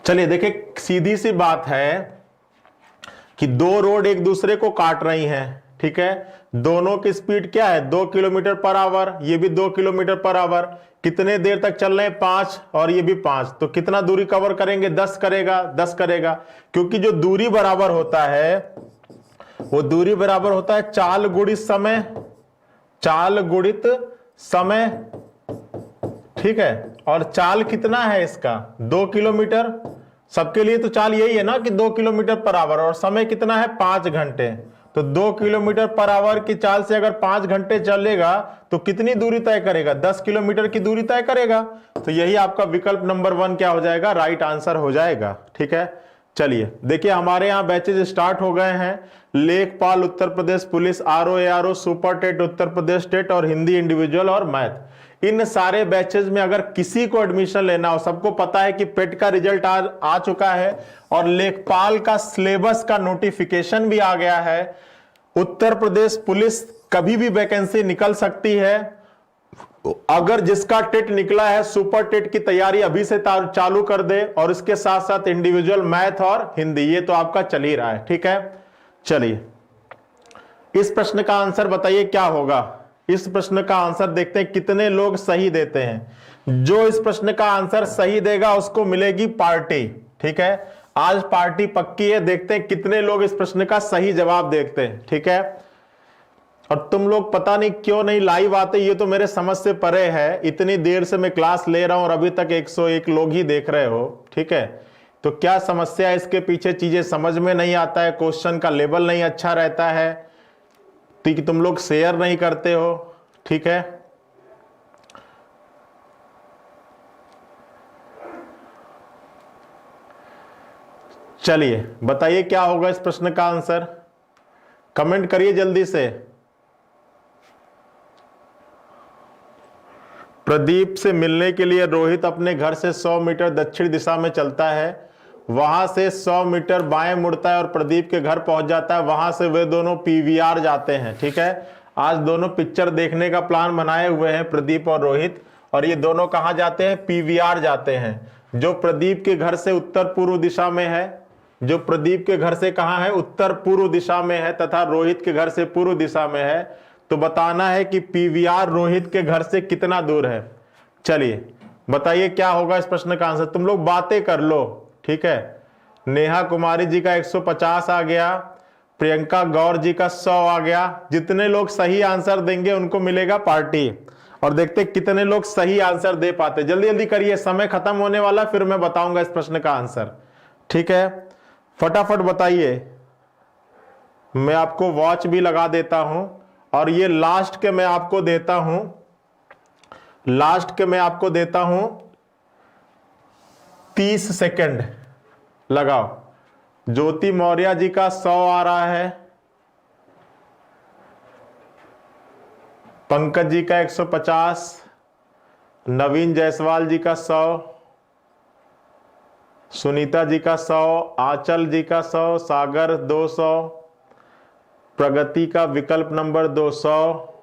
चलिए देखिए, सीधी सी बात है कि दो रोड एक दूसरे को काट रही हैं। ठीक है, दोनों की स्पीड क्या है, 2 किलोमीटर पर आवर, ये भी 2 किलोमीटर पर आवर। कितने देर तक चल रहे हैं, 5, और ये भी 5, तो कितना दूरी कवर करेंगे, 10 करेगा, 10 करेगा। क्योंकि जो दूरी बराबर होता है वो दूरी बराबर होता है चाल गुणित समय, चाल गुणित समय, ठीक है, और चाल कितना है इसका 2 किलोमीटर। सबके लिए तो चाल यही है ना कि 2 किलोमीटर पर आवर, और समय कितना है 5 घंटे। तो 2 किलोमीटर पर आवर की चाल से अगर 5 घंटे चलेगा तो कितनी दूरी तय करेगा, 10 किलोमीटर की दूरी तय करेगा। तो यही आपका विकल्प नंबर 1 क्या हो जाएगा, राइट आंसर हो जाएगा। ठीक है, चलिए देखिए हमारे यहाँ बैचेज स्टार्ट हो गए हैं। लेखपाल Uttar Pradesh police, RO ARO, super TET Uttar Pradesh state और हिंदी इंडिविजुअल और मैथ, इन सारे बैचेज में अगर किसी को एडमिशन लेना हो, सबको पता है कि पेट का रिजल्ट आ चुका है और लेखपाल का सिलेबस का नोटिफिकेशन भी आ गया है। उत्तर प्रदेश पुलिस कभी भी वैकेंसी निकल सकती है। अगर जिसका टेट निकला है सुपर टेट की तैयारी अभी से चालू कर दे, और इसके साथ साथ इंडिविजुअल मैथ और हिंदी, ये तो आपका चल ही रहा है। ठीक है, चलिए इस प्रश्न का आंसर बताइए क्या होगा। इस प्रश्न का आंसर देखते हैं कितने लोग सही देते हैं। जो इस प्रश्न का आंसर सही देगा उसको मिलेगी पार्टी। ठीक है, आज पार्टी पक्की है। देखते हैं कितने लोग इस प्रश्न का सही जवाब देखते हैं। ठीक है, और तुम लोग पता नहीं क्यों नहीं लाइव आते, ये तो मेरे समझ से परे है। इतनी देर से मैं क्लास ले रहा हूं और अभी तक 101 लोग ही देख रहे हो। ठीक है, तो क्या समस्या है इसके पीछे, चीजें समझ में नहीं आता है, क्वेश्चन का लेवल नहीं अच्छा रहता है, कि तुम लोग शेयर नहीं करते हो। ठीक है, चलिए बताइए क्या होगा इस प्रश्न का आंसर, कमेंट करिए जल्दी से। प्रदीप से मिलने के लिए रोहित अपने घर से 100 मीटर दक्षिण दिशा में चलता है, वहां से 100 मीटर बाएं मुड़ता है और प्रदीप के घर पहुंच जाता है। वहां से वे दोनों पीवीआर जाते हैं। ठीक है, आज दोनों पिक्चर देखने का प्लान बनाए हुए हैं प्रदीप और रोहित, और ये दोनों कहां जाते हैं, पीवीआर जाते हैं। जो प्रदीप के घर से उत्तर पूर्व दिशा में है, जो प्रदीप के घर से कहां है, उत्तर पूर्व दिशा में है, तथा रोहित के घर से पूर्व दिशा में है। तो बताना है कि पीवीआर रोहित के घर से कितना दूर है। चलिए बताइए क्या होगा इस प्रश्न का आंसर। तुम लोग बातें कर लो। ठीक है, नेहा कुमारी जी का 150 आ गया, प्रियंका गौर जी का 100 आ गया। जितने लोग सही आंसर देंगे उनको मिलेगा पार्टी। और देखते कितने लोग सही आंसर दे पाते, जल्दी जल्दी करिए, समय खत्म होने वाला, फिर मैं बताऊंगा इस प्रश्न का आंसर। ठीक है, फटाफट बताइए। मैं आपको वॉच भी लगा देता हूं, और ये लास्ट के मैं आपको देता हूं, लास्ट के मैं आपको देता हूं 30 सेकंड लगाओ। ज्योति मौर्य जी का 100 आ रहा है, पंकज जी का 150, नवीन जायसवाल जी का 100, सुनीता जी का 100, आंचल जी का 100, सागर 200, प्रगति का विकल्प नंबर 200,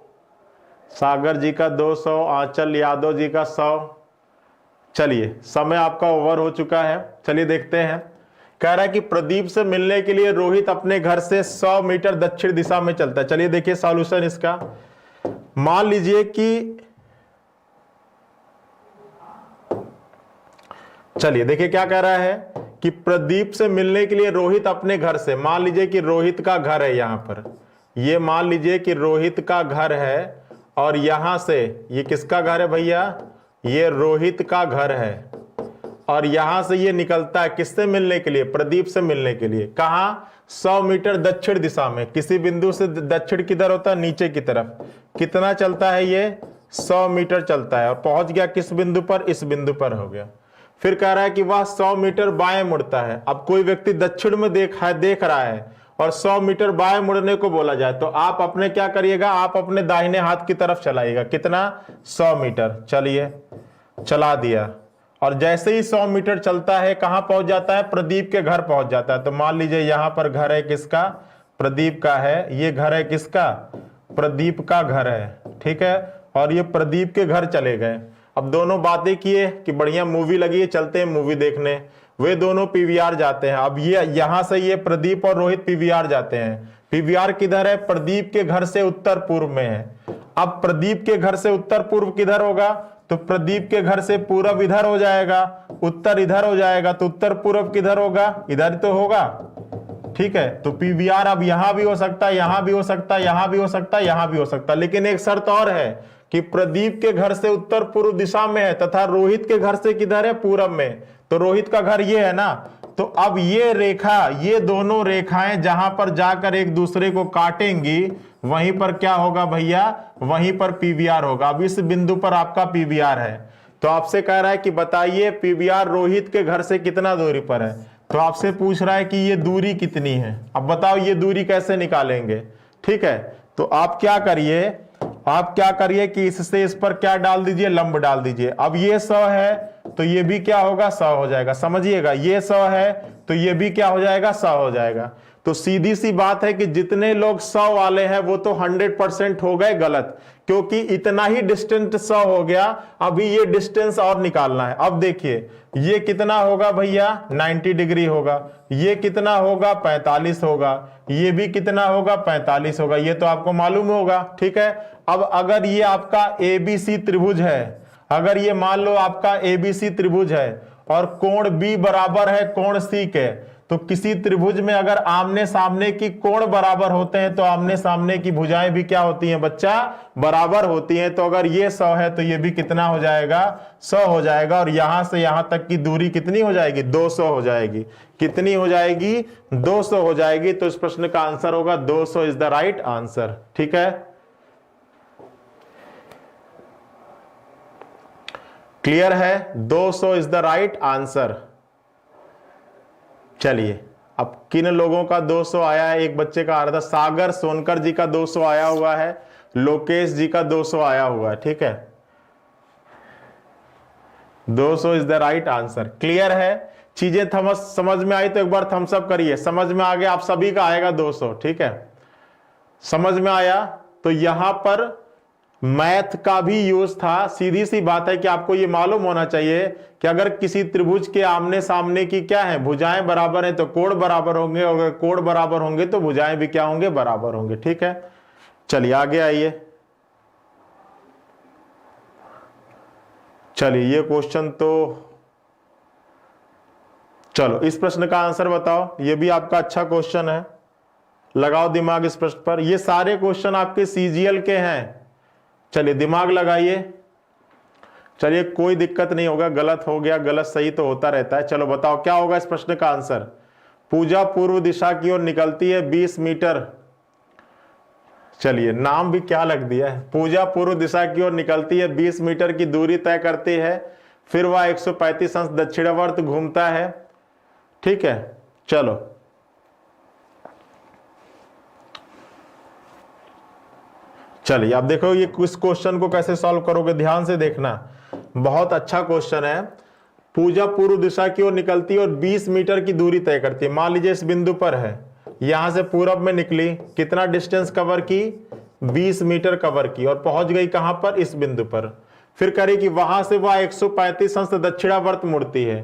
सागर जी का 200, आंचल यादव जी का 100। चलिए समय आपका ओवर हो चुका है। चलिए देखते हैं, कह रहा है कि प्रदीप से मिलने के लिए रोहित अपने घर से 100 मीटर दक्षिण दिशा में चलता है। चलिए देखिए सॉल्यूशन इसका। मान लीजिए कि, चलिए देखिए क्या कह रहा है कि प्रदीप से मिलने के लिए रोहित अपने घर से, मान लीजिए कि रोहित का घर है यहां पर, ये मान लीजिए कि रोहित का घर है, और यहां से ये किसका घर है भैया, ये रोहित का घर है, और यहां से ये निकलता है किससे मिलने के लिए, प्रदीप से मिलने के लिए। कहां, 100 मीटर दक्षिण दिशा में। किसी बिंदु से दक्षिण किधर होता है, नीचे की तरफ। कितना चलता है ये, 100 मीटर चलता है, और पहुंच गया किस बिंदु पर, इस बिंदु पर हो गया। फिर कह रहा है कि वह 100 मीटर बाएं मुड़ता है। अब कोई व्यक्ति दक्षिण में देख रहा है और 100 मीटर बाएं मुड़ने को बोला जाए, तो आप अपने क्या करिएगा, आप अपने दाहिने हाथ की तरफ चलाइएगा। कितना, 100 मीटर। चलिए चला दिया, और जैसे ही 100 मीटर चलता है कहां पहुंच जाता है, प्रदीप के घर पहुंच जाता है। तो मान लीजिए यहां पर घर है किसका, प्रदीप का है। ये घर है किसका, प्रदीप का घर है। ठीक है, और ये प्रदीप के घर चले गए। अब दोनों बातें किए कि बढ़िया मूवी लगी है, चलते हैं मूवी देखने। वे दोनों पीवीआर जाते हैं। अब ये यहां से ये प्रदीप और रोहित पीवीआर जाते हैं। पीवीआर किधर है, प्रदीप के घर से उत्तर पूर्व में है। अब प्रदीप के घर से उत्तर पूर्व किधर होगा, तो प्रदीप के घर से पूरब इधर हो जाएगा, उत्तर इधर हो जाएगा, तो उत्तर पूरब किधर होगा, इधर तो होगा। ठीक है, तो पीवीआर अब यहां भी हो सकता है, यहां भी हो सकता है, यहां भी हो सकता है, यहां भी हो सकता है। लेकिन एक शर्त और है कि प्रदीप के घर से उत्तर पूर्व दिशा में है तथा रोहित के घर से किधर है, पूरब में। तो रोहित का घर ये है ना, तो अब ये रेखा, ये दोनों रेखाएं जहां पर जाकर एक दूसरे को काटेंगी वहीं पर क्या होगा भैया, वहीं पर पीवीआर होगा। अब इस बिंदु पर आपका पीवीआर है, तो आपसे कह रहा है कि बताइए पीवीआर रोहित के घर से कितना दूरी पर है। तो आपसे पूछ रहा है कि ये दूरी कितनी है। अब बताओ ये दूरी कैसे निकालेंगे। ठीक है, तो आप क्या करिए कि इससे इस पर क्या डाल दीजिए, लंब डाल दीजिए। अब ये 100 है तो ये भी क्या होगा, 100 हो जाएगा। समझिएगा, ये 100 है तो ये भी क्या हो जाएगा, 100 हो जाएगा। तो सीधी सी बात है कि जितने लोग 100 वाले हैं वो तो 100% हो गए गलत, क्योंकि इतना ही डिस्टेंस 100 हो गया। अभी ये डिस्टेंस और निकालना है। अब देखिए ये कितना होगा भैया, 90 डिग्री होगा। ये कितना होगा, 45 होगा। ये भी कितना होगा, 45 होगा। ये तो आपको मालूम होगा। ठीक है, अब अगर ये आपका एबीसी त्रिभुज है, अगर ये मान लो आपका एबीसी त्रिभुज है और कोण बी बराबर है कोण सी के, तो किसी त्रिभुज में अगर आमने सामने की कोण बराबर होते हैं तो आमने सामने की भुजाएं भी क्या होती हैं बच्चा, बराबर होती हैं। तो अगर ये 100 है तो ये भी कितना हो जाएगा, 100 हो जाएगा। और यहां से यहां तक की दूरी कितनी हो जाएगी, 200 हो जाएगी। कितनी हो जाएगी, 200 हो जाएगी। तो इस प्रश्न का आंसर होगा 200 इज द राइट आंसर। ठीक है, क्लियर है, 200 इज द राइट आंसर। चलिए, अब किन लोगों का 200 आया है, एक बच्चे का आ रहा था, सागर सोनकर जी का 200 आया हुआ है, लोकेश जी का 200 आया हुआ है। ठीक है, 200 is the right answer. Clear है, चीजें समझ में आई तो एक बार थम्स अप करिए। समझ में आ गया, आप सभी का आएगा 200। ठीक है, समझ में आया। तो यहां पर मैथ का भी यूज था। सीधी सी बात है कि आपको ये मालूम होना चाहिए कि अगर किसी त्रिभुज के आमने सामने की क्या है, भुजाएं बराबर हैं तो कोण बराबर होंगे, और अगर कोण बराबर होंगे तो भुजाएं भी क्या होंगे, बराबर होंगे। ठीक है, चलिए आगे आइए। चलिए ये क्वेश्चन तो, चलो इस प्रश्न का आंसर बताओ। ये भी आपका अच्छा क्वेश्चन है, लगाओ दिमाग इस प्रश्न पर। ये सारे क्वेश्चन आपके सीजीएल के हैं। चलिए दिमाग लगाइए। चलिए कोई दिक्कत नहीं होगा, गलत हो गया, गलत सही तो होता रहता है। चलो बताओ क्या होगा इस प्रश्न का आंसर। पूजा पूर्व दिशा की ओर निकलती है 20 मीटर। चलिए नाम भी क्या लग दिया है, पूजा पूर्व दिशा की ओर निकलती है, 20 मीटर की दूरी तय करती है, फिर वह 135 अंश दक्षिणावर्त घूमता है। ठीक है, चलो चलिए अब देखो ये इस क्वेश्चन को कैसे सॉल्व करोगे, ध्यान से देखना, बहुत अच्छा क्वेश्चन है। पूजा पूर्व दिशा की ओर निकलती है और 20 मीटर की दूरी तय करती है। मान लीजिए इस बिंदु पर है, यहां से पूरब में निकली, कितना डिस्टेंस कवर की, 20 मीटर कवर की, और पहुंच गई कहां पर, इस बिंदु पर। फिर करें कि वहां से वह 135 अंश दक्षिणावर्त मुड़ती है।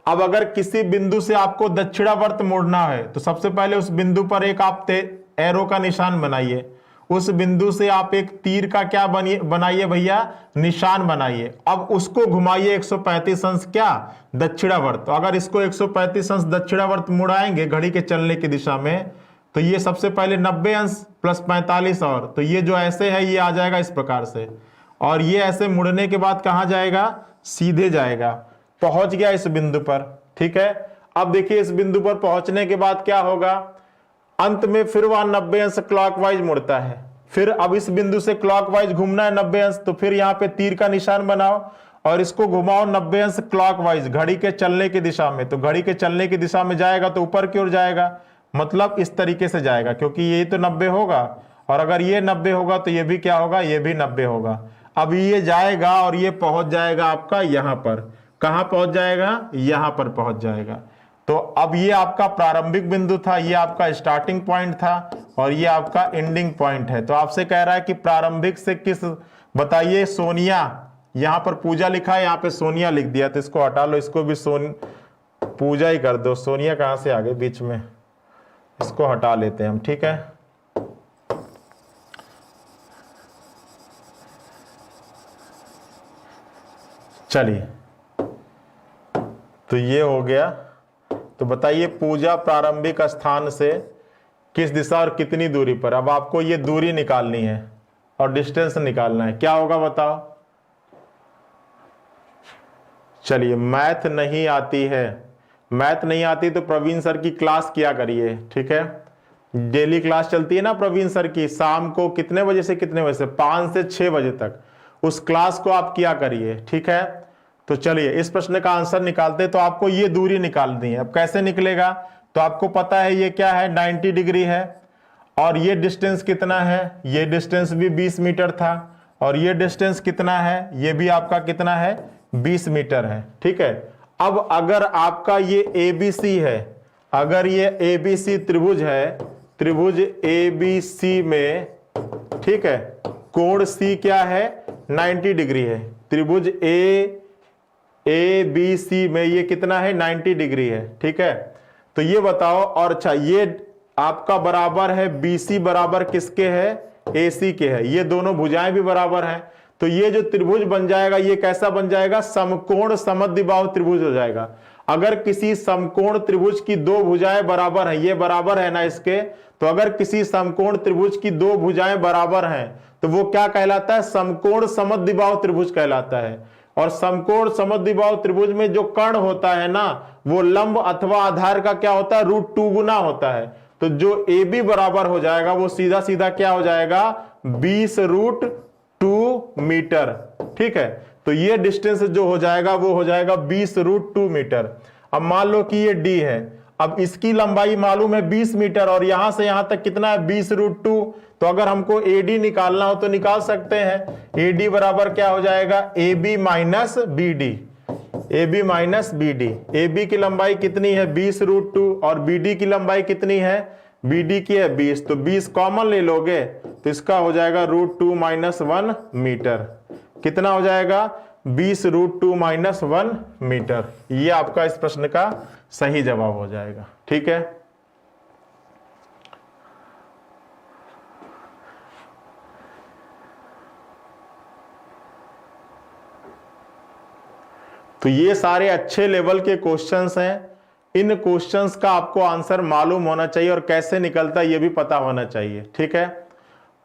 अब अगर किसी बिंदु से आपको दक्षिणावर्त मुड़ना है तो सबसे पहले उस बिंदु पर एक आप एरो का निशान बनाइए। उस बिंदु से आप एक तीर का क्या बनाइए भैया, निशान बनाइए। अब उसको घुमाइए 135 अंश क्या, दक्षिणावर्त। तो अगर इसको 135 अंश दक्षिणावर्त मुड़ाएंगे घड़ी के चलने की दिशा में, तो ये सबसे पहले 90 अंश प्लस 45 और, तो ये जो ऐसे है ये आ जाएगा इस प्रकार से, और ये ऐसे मुड़ने के बाद कहां जाएगा, सीधे जाएगा। पहुंच गया इस बिंदु पर। ठीक है, अब देखिए इस बिंदु पर पहुंचने के बाद क्या होगा, अंत में फिर वह 90 अंश क्लॉकवाइज मुड़ता है। फिर अब इस बिंदु से क्लॉकवाइज घूमना है 90 अंश, तो फिर यहां पे तीर का निशान बनाओ और इसको घुमाओ 90 अंश क्लॉकवाइज घड़ी के चलने की दिशा में। तो घड़ी के चलने की दिशा में जाएगा तो ऊपर की ओर जाएगा, मतलब इस तरीके से जाएगा, क्योंकि ये तो 90 होगा, और अगर ये 90 होगा तो ये भी क्या होगा, ये भी 90 होगा। अब ये जाएगा और ये पहुंच जाएगा आपका यहां पर। कहां पहुंच जाएगा, यहां पर पहुंच जाएगा। तो अब ये आपका प्रारंभिक बिंदु था, ये आपका स्टार्टिंग पॉइंट था, और ये आपका एंडिंग पॉइंट है। तो आपसे कह रहा है कि प्रारंभिक से किस, बताइए सोनिया, यहां पर पूजा लिखा है, यहां पे सोनिया लिख दिया, तो इसको हटा लो, इसको भी पूजा ही कर दो। सोनिया कहां से आ गए बीच में, इसको हटा लेते हैं हम। ठीक है, चलिए तो ये हो गया। तो बताइए पूजा प्रारंभिक स्थान से किस दिशा और कितनी दूरी पर। अब आपको ये दूरी निकालनी है। और डिस्टेंस निकालना है। क्या होगा बताओ? चलिए, मैथ नहीं आती है, मैथ नहीं आती तो प्रवीण सर की क्लास किया करिए, ठीक है। डेली क्लास चलती है ना प्रवीण सर की, शाम को कितने बजे से कितने बजे से? 5 से 6 बजे तक। उस क्लास को आप किया करिए, ठीक है। तो चलिए इस प्रश्न का आंसर निकालते। तो आपको ये दूरी निकालनी है। अब कैसे निकलेगा? तो आपको पता है ये क्या है, 90 डिग्री है, और ये डिस्टेंस कितना है? ये डिस्टेंस भी 20 मीटर था, और ये डिस्टेंस कितना है? ये भी आपका कितना है? 20 मीटर है, ठीक है। अब अगर आपका ये ABC है, अगर ये ABC त्रिभुज है, त्रिभुज ABC में, ठीक है, कोण C क्या है? 90 डिग्री है। त्रिभुज ABC में ये कितना है? 90 डिग्री है, ठीक है। तो ये बताओ, और अच्छा ये आपका बराबर है BC बराबर किसके है? AC के है। ये दोनों भुजाएं भी बराबर हैं, तो ये जो त्रिभुज बन जाएगा ये कैसा बन जाएगा? समकोण समद्विबाहु त्रिभुज हो जाएगा। अगर किसी समकोण त्रिभुज की दो भुजाएं बराबर हैं, ये बराबर है ना इसके, तो अगर किसी समकोण त्रिभुज की दो भुजाएं बराबर हैं तो वो क्या कहलाता है? समकोण समद्विबाहु त्रिभुज कहलाता है। और समकोण समद्विबाहु त्रिभुज में जो कर्ण होता है ना, वो लंब अथवा आधार का क्या होता है? √2 गुना होता है। तो जो AB बराबर हो जाएगा वो सीधा सीधा क्या हो जाएगा? 20√2 मीटर, ठीक है। तो ये डिस्टेंस जो हो जाएगा वो हो जाएगा 20√2 मीटर। अब मान लो कि ये D है, अब इसकी लंबाई मालूम है 20 मीटर, और यहां से यहां तक कितना है? 20√2। तो अगर हमको AD निकालना हो तो निकाल सकते हैं। AD बराबर क्या हो जाएगा? AB minus BD, AB minus BD। AB की लंबाई कितनी है? 20√2, और BD की लंबाई कितनी है? BD की है 20, तो 20 कॉमन ले लोगे तो इसका हो जाएगा √2 माइनस 1 मीटर। कितना हो जाएगा? 20√2 माइनस 1 मीटर। ये आपका इस प्रश्न का सही जवाब हो जाएगा, ठीक है। तो ये सारे अच्छे लेवल के क्वेश्चंस हैं। इन क्वेश्चंस का आपको आंसर मालूम होना चाहिए और कैसे निकलता है ये भी पता होना चाहिए, ठीक है।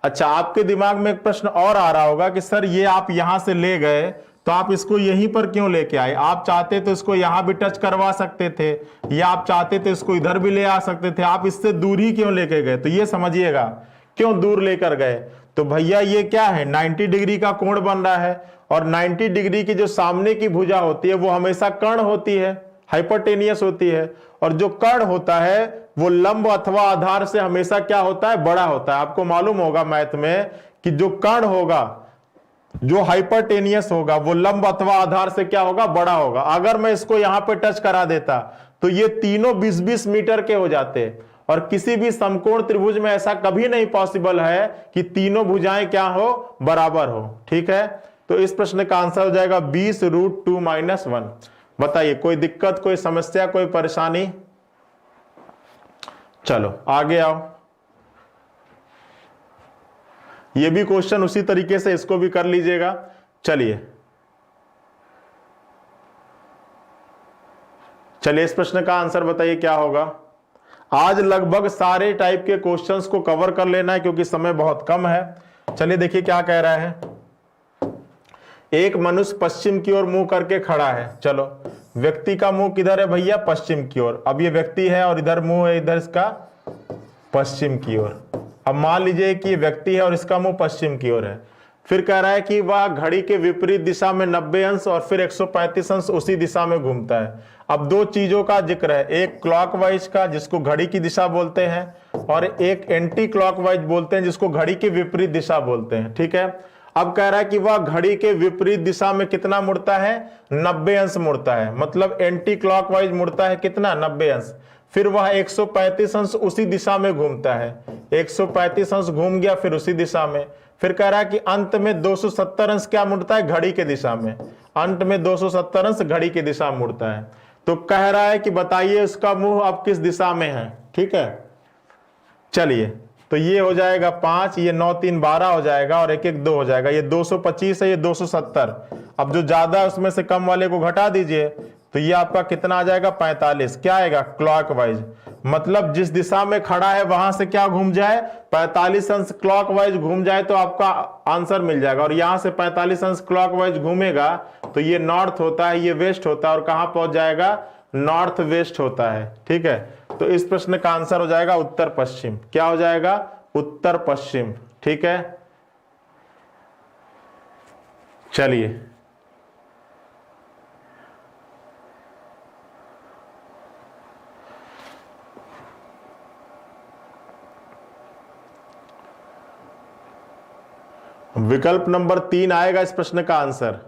अच्छा, आपके दिमाग में एक प्रश्न और आ रहा होगा कि सर ये आप यहां से ले गए तो आप इसको यहीं पर क्यों लेके आए? आप चाहते तो इसको यहां भी टच करवा सकते थे, या आप चाहते तो इसको इधर भी ले आ सकते थे, आप इससे दूर ही क्यों लेके गए? तो ये समझिएगा क्यों दूर लेकर गए। तो भैया ये क्या है? 90 डिग्री का कोण बन रहा है, और 90 डिग्री की जो सामने की भुजा होती है वो हमेशा कर्ण होती है, हाइपोटेनियस होती है, और जो कर्ण होता है वो लंब अथवा आधार से हमेशा क्या होता है? बड़ा होता है। आपको मालूम होगा मैथ में कि जो कर्ण होगा, जो हाइपोटेनियस होगा, वो लंब अथवा आधार से क्या होगा? बड़ा होगा। अगर मैं इसको यहां पे टच करा देता तो ये तीनों 20-20 मीटर के हो जाते, और किसी भी समकोण त्रिभुज में ऐसा कभी नहीं पॉसिबल है कि तीनों भुजाएं क्या हो? बराबर हो, ठीक है। तो इस प्रश्न का आंसर हो जाएगा 20√2 माइनस 1। बताइए कोई दिक्कत, कोई समस्या, कोई परेशानी? चलो आगे आओ। ये भी क्वेश्चन उसी तरीके से, इसको भी कर लीजिएगा। चलिए इस प्रश्न का आंसर बताइए क्या होगा। आज लगभग सारे टाइप के क्वेश्चंस को कवर कर लेना है क्योंकि समय बहुत कम है। चलिए देखिए क्या कह रहा है। एक मनुष्य पश्चिम की ओर मुंह करके खड़ा है। चलो, व्यक्ति का मुंह किधर है भैया? पश्चिम की ओर। अब ये व्यक्ति है और इधर मुंह है, इधर इसका पश्चिम की ओर। अब मान लीजिए कि ये व्यक्ति है और इसका मुंह पश्चिम की ओर है। फिर कह रहा है कि वह घड़ी के विपरीत दिशा में 90 अंश और फिर 135 अंश उसी दिशा में घूमता है। अब दो चीजों का जिक्र है, एक क्लॉकवाइज का जिसको घड़ी की दिशा बोलते हैं, और एक एंटी क्लॉकवाइज बोलते हैं जिसको घड़ी के विपरीत दिशा बोलते हैं, ठीक है। अब कह रहा है कि वह घड़ी के विपरीत दिशा में कितना मुड़ता है? 90 अंश मुड़ता है। मतलब एंटी क्लॉकवाइज मुड़ता है कितना? 90 अंश। फिर वह 135 अंश उसी दिशा में घूमता है। 135 अंश घूम गया फिर उसी दिशा में। फिर कह रहा है कि अंत में 270 अंश क्या मुड़ता है? घड़ी के दिशा में। अंत में 270 अंश घड़ी की दिशा में मुड़ता है। तो कह रहा है कि बताइए उसका मुंह अब किस दिशा में है, ठीक है। चलिए, तो ये हो जाएगा 5, ये 9 3 12 हो जाएगा, और 1 1 2 हो जाएगा। ये 225 है, ये 270। अब जो ज्यादा है उसमें से कम वाले को घटा दीजिए, तो ये आपका कितना आ जाएगा? 45। क्या आएगा? क्लॉकवाइज। मतलब जिस दिशा में खड़ा है वहां से क्या घूम जाए, 45 अंश क्लॉकवाइज घूम जाए तो आपका आंसर मिल जाएगा। और यहां से 45 अंश क्लॉकवाइज घूमेगा तो ये नॉर्थ होता है, ये वेस्ट होता है, और कहां पहुंच जाएगा, नॉर्थ वेस्ट होता है। ठीक है, तो इस प्रश्न का आंसर हो जाएगा उत्तर पश्चिम। क्या हो जाएगा, उत्तर पश्चिम। ठीक है, चलिए विकल्प नंबर 3 आएगा इस प्रश्न का आंसर।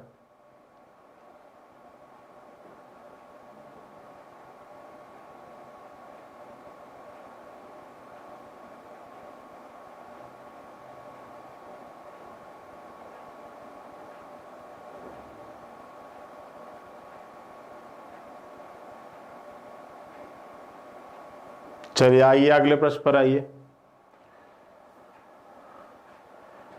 चलिए आइए अगले प्रश्न पर आइए।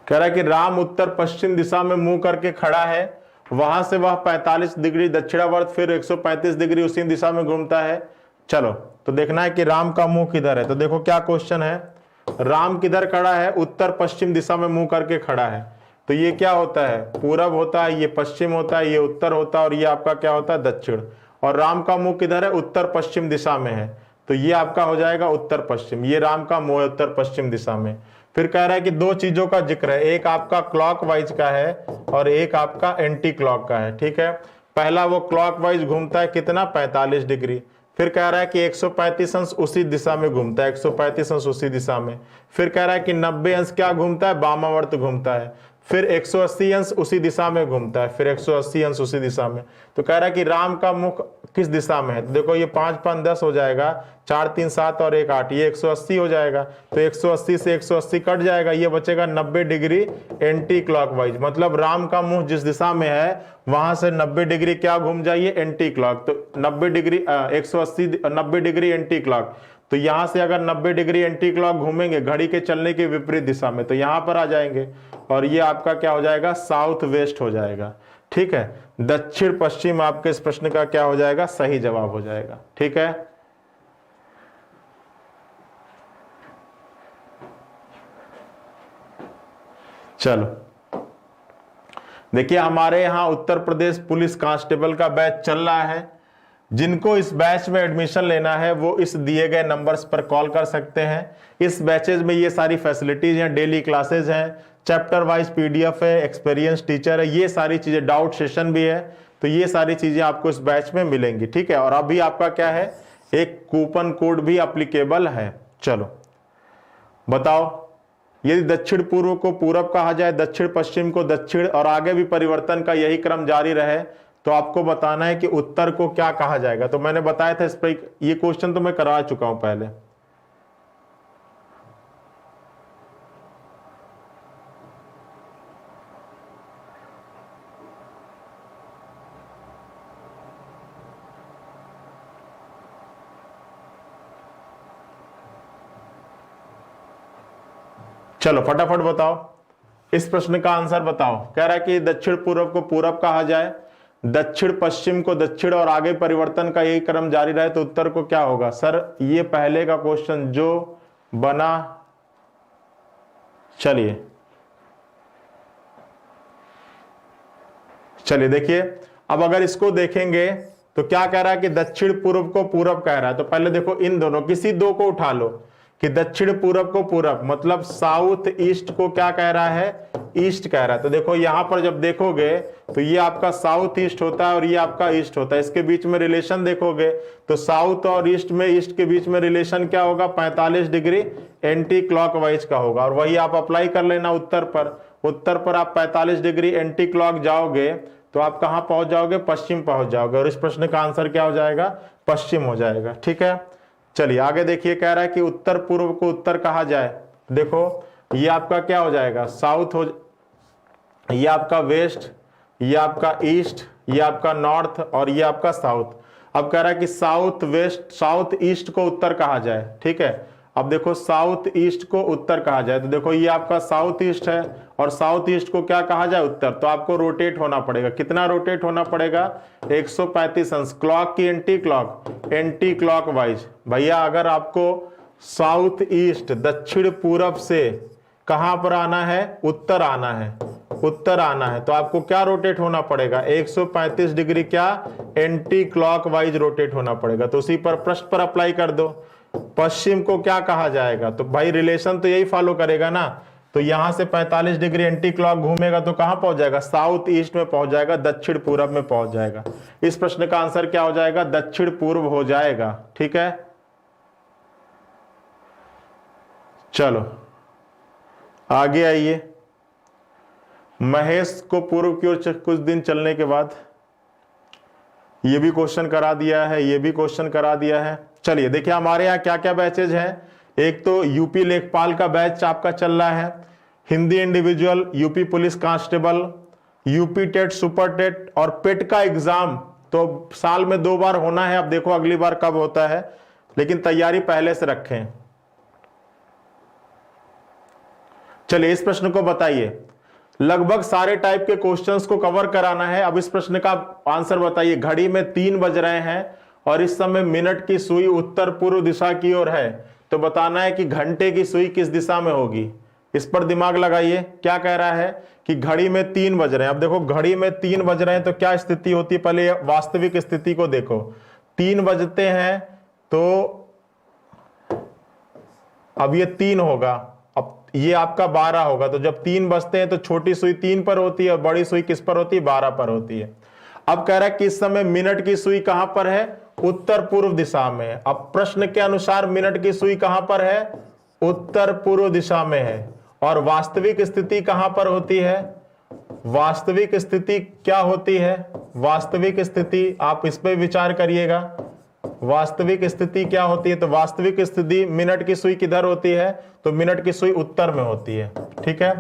कह रहा है कि राम उत्तर पश्चिम दिशा में मुंह करके खड़ा है, वहां से वह 45 डिग्री दक्षिणावर्त फिर 135 डिग्री उसी दिशा में घूमता है। चलो तो देखना है कि राम का मुंह किधर है। तो देखो क्या क्वेश्चन है, राम किधर खड़ा है, उत्तर पश्चिम दिशा में मुंह करके खड़ा है। तो ये क्या होता है, पूरब होता है, ये पश्चिम होता है, ये उत्तर होता है, और ये आपका क्या होता है, दक्षिण। और राम का मुंह किधर है, उत्तर पश्चिम दिशा में है, तो ये आपका हो जाएगा उत्तर पश्चिम। ये राम का मुंह है उत्तर पश्चिम दिशा में। फिर कह रहा है कि दो चीजों का जिक्र है, एक आपका क्लॉकवाइज का है और एक आपका एंटी क्लॉक का है। ठीक है, पहला वो क्लॉकवाइज घूमता है कितना, 45 डिग्री। फिर कह रहा है कि 135 अंश उसी दिशा में घूमता है, 135 अंश उसी दिशा में। फिर कह रहा है कि 90 अंश क्या घूमता है, वामावर्त घूमता है। फिर 180 अंश उसी दिशा में घूमता है, फिर 180 अंश उसी दिशा में। तो कह रहा है कि राम का मुख किस दिशा में है। तो देखो ये 5 5 10 हो जाएगा, 4 3 7 और 1 8, ये 180 हो जाएगा। तो 180 से 180 कट जाएगा, ये बचेगा 90 डिग्री एंटी क्लॉकवाइज। मतलब राम का मुंह जिस दिशा में है वहां से 90 डिग्री क्या घूम जाइए, एंटी क्लॉक। तो 90 डिग्री 90 डिग्री एंटी क्लॉक। तो यहां से अगर 90 डिग्री एंटी क्लॉक घूमेंगे घड़ी के चलने की विपरीत दिशा में, तो यहां पर आ जाएंगे और ये आपका क्या हो जाएगा, साउथ वेस्ट हो जाएगा। ठीक है, दक्षिण पश्चिम आपके इस प्रश्न का क्या हो जाएगा, सही जवाब हो जाएगा। ठीक है, चलो देखिए हमारे यहां उत्तर प्रदेश पुलिस कांस्टेबल का बैच चल रहा है। जिनको इस बैच में एडमिशन लेना है वो इस दिए गए नंबर्स पर कॉल कर सकते हैं। इस बैचेज में ये सारी फैसिलिटीज हैं, डेली क्लासेज हैं, चैप्टर वाइज पीडीएफ है, एक्सपीरियंस टीचर है, ये सारी चीजें, डाउट सेशन भी है। तो ये सारी चीजें आपको इस बैच में मिलेंगी। ठीक है, और अभी आपका क्या है, एक कूपन कोड भी अप्लीकेबल है। चलो बताओ, यदि दक्षिण पूर्व को पूरब कहा जाए, दक्षिण पश्चिम को दक्षिण, और आगे भी परिवर्तन का यही क्रम जारी रहे, तो आपको बताना है कि उत्तर को क्या कहा जाएगा। तो मैंने बताया था इस पर, ये क्वेश्चन तो मैं करा चुका हूं पहले। चलो फटाफट बताओ, इस प्रश्न का आंसर बताओ। कह रहा है कि दक्षिण पूर्व को पूरब कहा जाए, दक्षिण पश्चिम को दक्षिण, और आगे परिवर्तन का यही क्रम जारी रहे, तो उत्तर को क्या होगा। सर ये पहले का क्वेश्चन जो बना, चलिए देखिए, अब अगर इसको देखेंगे तो क्या कह रहा है कि दक्षिण पूर्व को पूरब कह रहा है। तो पहले देखो इन दोनों, किसी दो को उठा लो कि दक्षिण पूरब को पूरब, मतलब साउथ ईस्ट को क्या कह रहा है, ईस्ट कह रहा है। तो देखो यहां पर जब देखोगे तो ये आपका साउथ ईस्ट होता है और ये आपका ईस्ट होता है। इसके बीच में रिलेशन देखोगे तो साउथ और ईस्ट में, ईस्ट के बीच में रिलेशन क्या होगा, 45 डिग्री एंटी क्लॉकवाइज का होगा। और वही आप अप्लाई कर लेना उत्तर पर। उत्तर पर आप 45 डिग्री एंटी क्लॉक जाओगे तो आप कहां पहुंच जाओगे, पश्चिम पहुंच जाओगे। और इस प्रश्न का आंसर क्या हो जाएगा, पश्चिम हो जाएगा। ठीक है, चलिए आगे देखिए, कह रहा है कि उत्तर पूर्व को उत्तर कहा जाए। देखो ये आपका क्या हो जाएगा, साउथ हो, ये आपका वेस्ट, ये आपका ईस्ट, ये आपका नॉर्थ, और ये आपका साउथ। अब कह रहा है कि साउथ वेस्ट, साउथ ईस्ट को उत्तर कहा जाए। ठीक है, अब देखो साउथ ईस्ट को उत्तर कहा जाए तो देखो ये आपका साउथ ईस्ट है और साउथ ईस्ट को क्या कहा जाए, उत्तर। तो आपको रोटेट होना पड़ेगा, कितना रोटेट होना पड़ेगा, 135 अंश। क्लॉक की एंटी क्लॉक वाइज। भैया अगर आपको साउथ ईस्ट दक्षिण पूरब से कहां पर आना है, उत्तर आना है, उत्तर आना है, तो आपको क्या रोटेट होना पड़ेगा, 135 डिग्री क्या एंटी क्लॉक वाइज रोटेट होना पड़ेगा। तो उसी पर प्रश्न पर अप्लाई कर दो। पश्चिम को क्या कहा जाएगा, तो भाई रिलेशन तो यही फॉलो करेगा ना। तो यहां से 45 डिग्री एंटी क्लॉक घूमेगा तो कहां पहुंच जाएगा, साउथ ईस्ट में पहुंच जाएगा, दक्षिण पूरब में पहुंच जाएगा। इस प्रश्न का आंसर क्या हो जाएगा, दक्षिण पूर्व हो जाएगा। ठीक है, चलो आगे आइए। महेश को पूर्व की ओर कुछ दिन चलने के बाद ये भी क्वेश्चन करा दिया है, ये भी क्वेश्चन करा दिया है। चलिए देखिए हमारे यहाँ क्या क्या बैचेज हैं। एक तो यूपी लेखपाल का बैच आपका चल रहा है, Hindi individual, UP police constable, UP TET, super TET और पेट का एग्जाम तो साल में 2 बार होना है। अब देखो अगली बार कब होता है, लेकिन तैयारी पहले से रखें। चलिए इस प्रश्न को बताइए, लगभग सारे टाइप के क्वेश्चंस को कवर कराना है। अब इस प्रश्न का आंसर बताइए। घड़ी में 3 बज रहे हैं और इस समय मिनट की सुई उत्तर पूर्व दिशा की ओर है, तो बताना है कि घंटे की सुई किस दिशा में होगी। इस पर दिमाग लगाइए। क्या कह रहा है कि घड़ी में 3 बज रहे हैं। अब देखो घड़ी में 3 बज रहे हैं तो क्या स्थिति होती है, पहले वास्तविक स्थिति को देखो। 3 बजते हैं तो अब ये 3 होगा, अब ये आपका 12 होगा। तो जब 3 बजते हैं तो छोटी सुई 3 पर होती है और बड़ी सुई किस पर होती है, 12 पर होती है। अब कह रहा है कि इस समय मिनट की सुई कहां पर है, उत्तर पूर्व दिशा में। अब प्रश्न के अनुसार मिनट की सुई कहां पर है, उत्तर पूर्व दिशा में है। और वास्तविक स्थिति कहां पर होती है, वास्तविक स्थिति क्या होती है, वास्तविक स्थिति आप इस पे विचार करिएगा। वास्तविक स्थिति क्या होती है, तो वास्तविक स्थिति मिनट की सुई किधर होती है, तो मिनट की सुई उत्तर में होती है। ठीक है,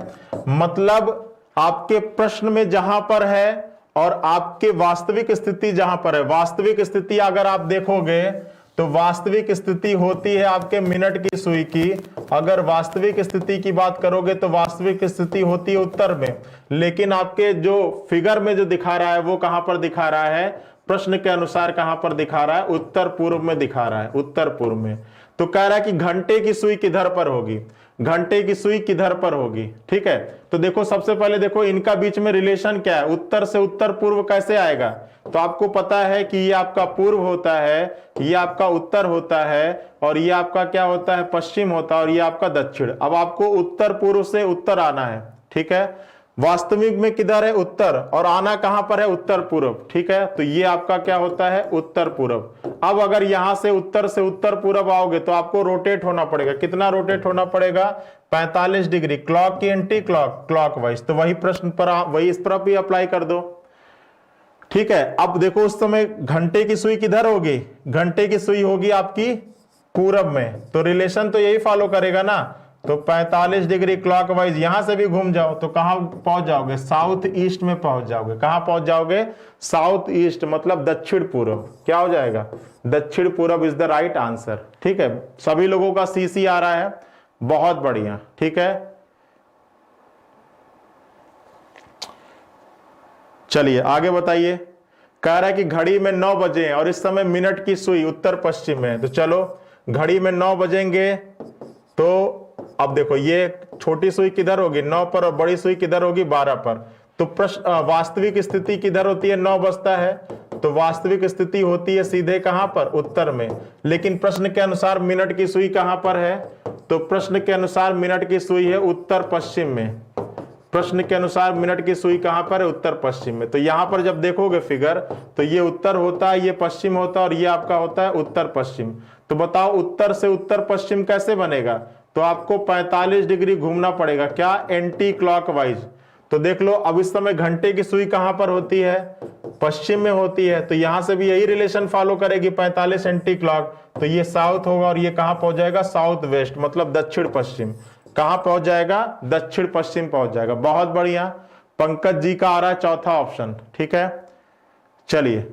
मतलब आपके प्रश्न में जहां पर है और आपके वास्तविक स्थिति जहां पर है, वास्तविक स्थिति अगर आप देखोगे तो वास्तविक स्थिति होती है आपके मिनट की सुई की। अगर वास्तविक स्थिति की बात करोगे तो वास्तविक स्थिति होती है उत्तर में, लेकिन आपके जो फिगर में जो दिखा रहा है वो कहां पर दिखा रहा है, प्रश्न के अनुसार कहां पर दिखा रहा है, उत्तर पूर्व में दिखा रहा है, उत्तर पूर्व में। तो कह रहा है कि घंटे की सुई किधर पर होगी, घंटे की सुई किधर पर होगी। ठीक है, तो देखो सबसे पहले देखो इनका बीच में रिलेशन क्या है, उत्तर से उत्तर पूर्व कैसे आएगा। तो आपको पता है कि ये आपका पूर्व होता है, ये आपका उत्तर होता है और ये आपका क्या होता है, पश्चिम होता है और ये आपका दक्षिण। अब आपको उत्तर पूर्व से उत्तर आना है। ठीक है, वास्तविक में किधर है, उत्तर, और आना कहां पर है, उत्तर पूर्व। ठीक है, तो ये आपका क्या होता है, उत्तर पूर्व। अब अगर यहां से उत्तर पूर्व आओगे तो आपको रोटेट होना पड़ेगा। कितना रोटेट होना पड़ेगा, 45 डिग्री, क्लॉक की एंटी क्लॉक, क्लॉकवाइज। तो वही प्रश्न पर वही इस पर भी अप्लाई कर दो। ठीक है, अब देखो उस समय घंटे की सुई किधर होगी, घंटे की सुई होगी आपकी पूरब में, तो रिलेशन तो यही फॉलो करेगा ना। तो 45 डिग्री क्लॉकवाइज यहां से भी घूम जाओ तो कहां पहुंच जाओगे, साउथ ईस्ट में पहुंच जाओगे। कहां पहुंच जाओगे, साउथ ईस्ट, मतलब दक्षिण पूर्व। क्या हो जाएगा, दक्षिण पूर्व इज द राइट आंसर। ठीक है, सभी लोगों का सीसी आ रहा है, बहुत बढ़िया। ठीक है, चलिए आगे बताइए। कह रहा है कि घड़ी में 9 बजे हैं और इस समय मिनट की सुई उत्तर पश्चिम में है। तो चलो घड़ी में 9 बजेंगे तो अब देखो ये छोटी सुई किधर होगी, 9 पर, और बड़ी सुई किधर होगी, 12 पर। तो प्रश्न वास्तविक स्थिति किधर होती है, 9 बजता है, तो वास्तविक स्थिति होती है सीधे कहां पर, उत्तर में। लेकिन प्रश्न के अनुसार मिनट की सुई कहां पर है, तो प्रश्न के अनुसार मिनट की सुई है उत्तर पश्चिम में। प्रश्न के अनुसार मिनट की सुई कहां पर है, उत्तर पश्चिम में। तो यहां पर जब देखोगे फिगर तो ये उत्तर होता है, ये पश्चिम होता है और ये आपका होता है उत्तर पश्चिम। तो बताओ उत्तर से उत्तर पश्चिम कैसे बनेगा, तो आपको 45 डिग्री घूमना पड़ेगा, क्या, एंटी क्लॉकवाइज। तो देख लो अब इस समय घंटे की सुई कहां पर होती है, पश्चिम में होती है, तो यहां से भी यही रिलेशन फॉलो करेगी, 45 एंटी क्लॉक। तो ये साउथ होगा और ये कहां पहुंच जाएगा, साउथ वेस्ट, मतलब दक्षिण पश्चिम। कहां पहुंच जाएगा, दक्षिण पश्चिम पहुंच जाएगा। बहुत बढ़िया, पंकज जी का आ रहा है चौथा ऑप्शन। ठीक है, चलिए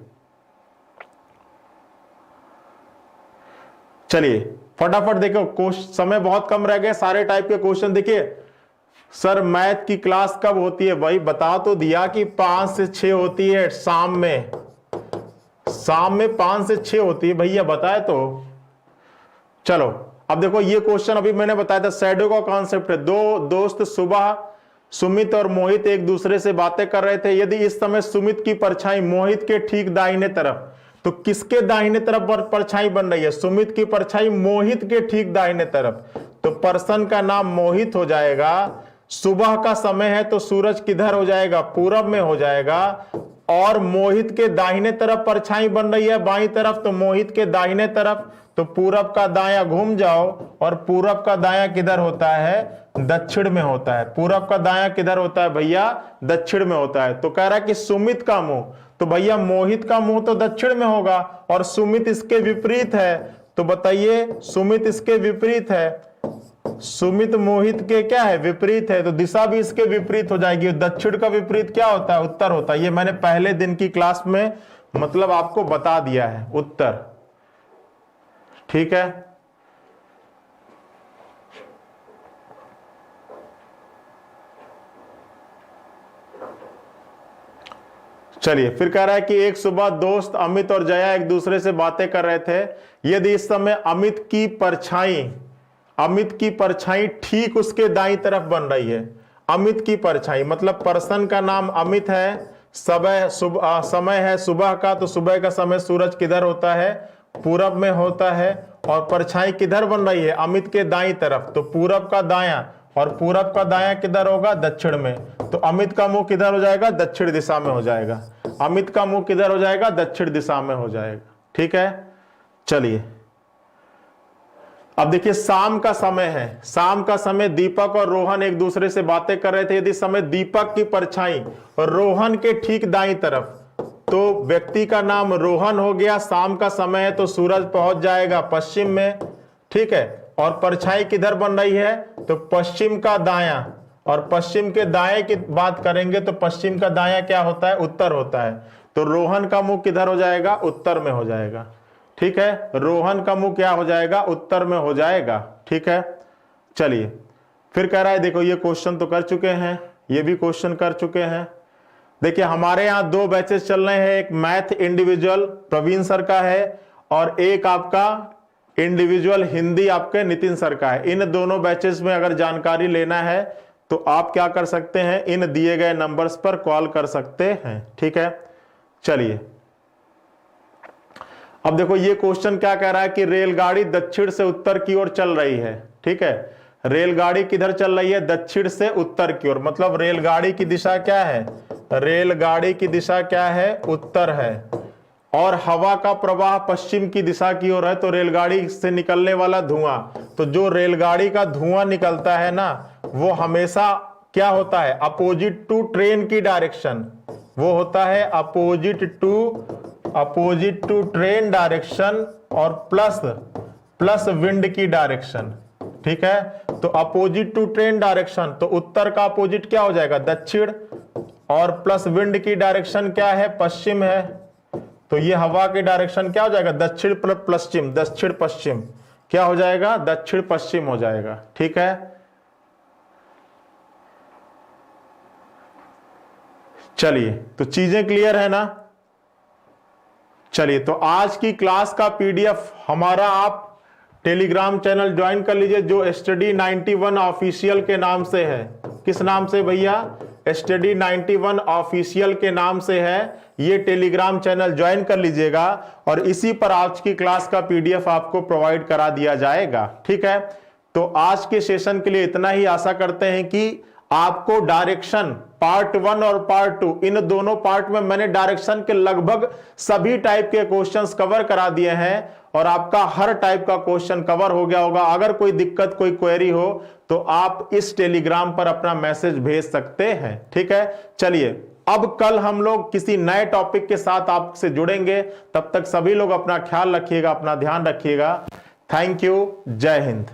फटाफट देखो, समय बहुत कम रह गए, सारे टाइप के क्वेश्चन देखिए। सर मैथ की क्लास कब होती है? भाई बता तो दिया कि 5 से 6 होती है शाम में 5 से 6 होती है भैया, बताए तो। चलो अब देखो ये क्वेश्चन अभी मैंने बताया था, शैडो का कॉन्सेप्ट है। दो दोस्त सुबह सुमित और मोहित एक दूसरे से बातें कर रहे थे। यदि इस समय सुमित की परछाई मोहित के ठीक दाहिने तरफ, तो किसके दाहिने तरफ परछाई बन रही है? सुमित की परछाई मोहित के ठीक दाहिने तरफ, तो पर्सन का नाम मोहित हो जाएगा। सुबह का समय है तो सूरज किधर हो जाएगा? पूरब में हो जाएगा। और मोहित के दाहिने तरफ परछाई बन रही है बाईं तरफ, तो मोहित के दाहिने तरफ, तो पूरब का दायां घूम जाओ, और पूरब का दायां किधर होता है? दक्षिण में होता है। पूरब का दायां किधर होता है भैया? दक्षिण में होता है। तो कह रहा है कि सुमित का मुंह, तो भैया मोहित का मुंह तो दक्षिण में होगा, और सुमित इसके विपरीत है। तो बताइए, सुमित इसके विपरीत है, सुमित मोहित के क्या है? विपरीत है, तो दिशा भी इसके विपरीत हो जाएगी। दक्षिण का विपरीत क्या होता है? उत्तर होता है। ये मैंने पहले दिन की क्लास में मतलब आपको बता दिया है, उत्तर। ठीक है, चलिए फिर कह रहा है कि एक सुबह दोस्त अमित और जया एक दूसरे से बातें कर रहे थे। यदि इस समय अमित की परछाई ठीक उसके दाईं तरफ बन रही है। अमित की परछाई मतलब पर्सन का नाम अमित है, समय है सुबह का, तो सुबह का समय सूरज किधर होता है? पूरब में होता है। और परछाई किधर बन रही है? अमित के दाईं तरफ, तो पूरब का दायां, और पूरब का दायां किधर होगा? दक्षिण में। तो अमित का मुंह किधर हो जाएगा? दक्षिण दिशा में हो जाएगा। अमित का मुंह किधर हो जाएगा? दक्षिण दिशा में हो जाएगा। ठीक है, चलिए अब देखिए शाम का समय है। शाम का समय दीपक और रोहन एक दूसरे से बातें कर रहे थे। यदि समय दीपक की परछाई रोहन के ठीक दाईं तरफ, तो व्यक्ति का नाम रोहन हो गया। शाम का समय है तो सूरज पहुंच जाएगा पश्चिम में। ठीक है, और परछाई किधर बन रही है? तो पश्चिम का दायां, और पश्चिम के दाएं की बात करेंगे तो पश्चिम का दायां क्या होता है? उत्तर होता है। तो रोहन का मुंह किधर हो जाएगा? उत्तर में हो जाएगा। ठीक है, रोहन का मुंह क्या हो जाएगा? उत्तर में हो जाएगा। ठीक है, चलिए फिर कह रहा है, देखो ये क्वेश्चन तो कर चुके हैं, ये भी क्वेश्चन कर चुके हैं। देखिए हमारे यहाँ 2 बैचेस चल रहे हैं, एक मैथ इंडिविजुअल प्रवीण सर का है, और एक आपका इंडिविजुअल हिंदी आपके नितिन सर का है। इन दोनों बैचेस में अगर जानकारी लेना है तो आप क्या कर सकते हैं? इन दिए गए नंबर्स पर कॉल कर सकते हैं। ठीक है, चलिए अब देखो ये क्वेश्चन क्या कह रहा है कि रेलगाड़ी दक्षिण से उत्तर की ओर चल रही है। ठीक है, रेलगाड़ी किधर चल रही है? दक्षिण से उत्तर की ओर, मतलब रेलगाड़ी की दिशा क्या है? रेलगाड़ी की दिशा क्या है? उत्तर है। और हवा का प्रवाह पश्चिम की दिशा की ओर है, तो रेलगाड़ी से निकलने वाला धुआं, तो जो रेलगाड़ी का धुआं निकलता है ना, वो हमेशा क्या होता है? अपोजिट टू ट्रेन की डायरेक्शन, वो होता है अपोजिट टू ट्रेन डायरेक्शन, और प्लस विंड की डायरेक्शन। ठीक है, तो अपोजिट टू ट्रेन डायरेक्शन, तो उत्तर का अपोजिट क्या हो जाएगा? दक्षिण, और प्लस विंड की डायरेक्शन क्या है? पश्चिम है। तो ये हवा की डायरेक्शन क्या हो जाएगा? दक्षिण पश्चिम, दक्षिण पश्चिम क्या हो जाएगा? दक्षिण पश्चिम हो जाएगा। ठीक है, चलिए तो चीजें क्लियर है ना? चलिए तो आज की क्लास का पीडीएफ हमारा आप टेलीग्राम चैनल ज्वाइन कर लीजिए, जो स्टडी 91 ऑफिशियल के नाम से है। किस नाम से भैया? स्टडी 91 ऑफिशियल के नाम से है। ये टेलीग्राम चैनल ज्वाइन कर लीजिएगा, और इसी पर आज की क्लास का पीडीएफ आपको प्रोवाइड करा दिया जाएगा। ठीक है, तो आज के सेशन के लिए इतना ही। आशा करते हैं कि आपको डायरेक्शन पार्ट 1 और पार्ट 2, इन दोनों पार्ट में मैंने डायरेक्शन के लगभग सभी टाइप के क्वेश्चंस कवर करा दिए हैं, और आपका हर टाइप का क्वेश्चन कवर हो गया होगा। अगर कोई दिक्कत, कोई क्वेरी हो तो आप इस टेलीग्राम पर अपना मैसेज भेज सकते हैं। ठीक है, चलिए अब कल हम लोग किसी नए टॉपिक के साथ आपसे जुड़ेंगे। तब तक सभी लोग अपना ख्याल रखिएगा, अपना ध्यान रखिएगा। थैंक यू, जय हिंद।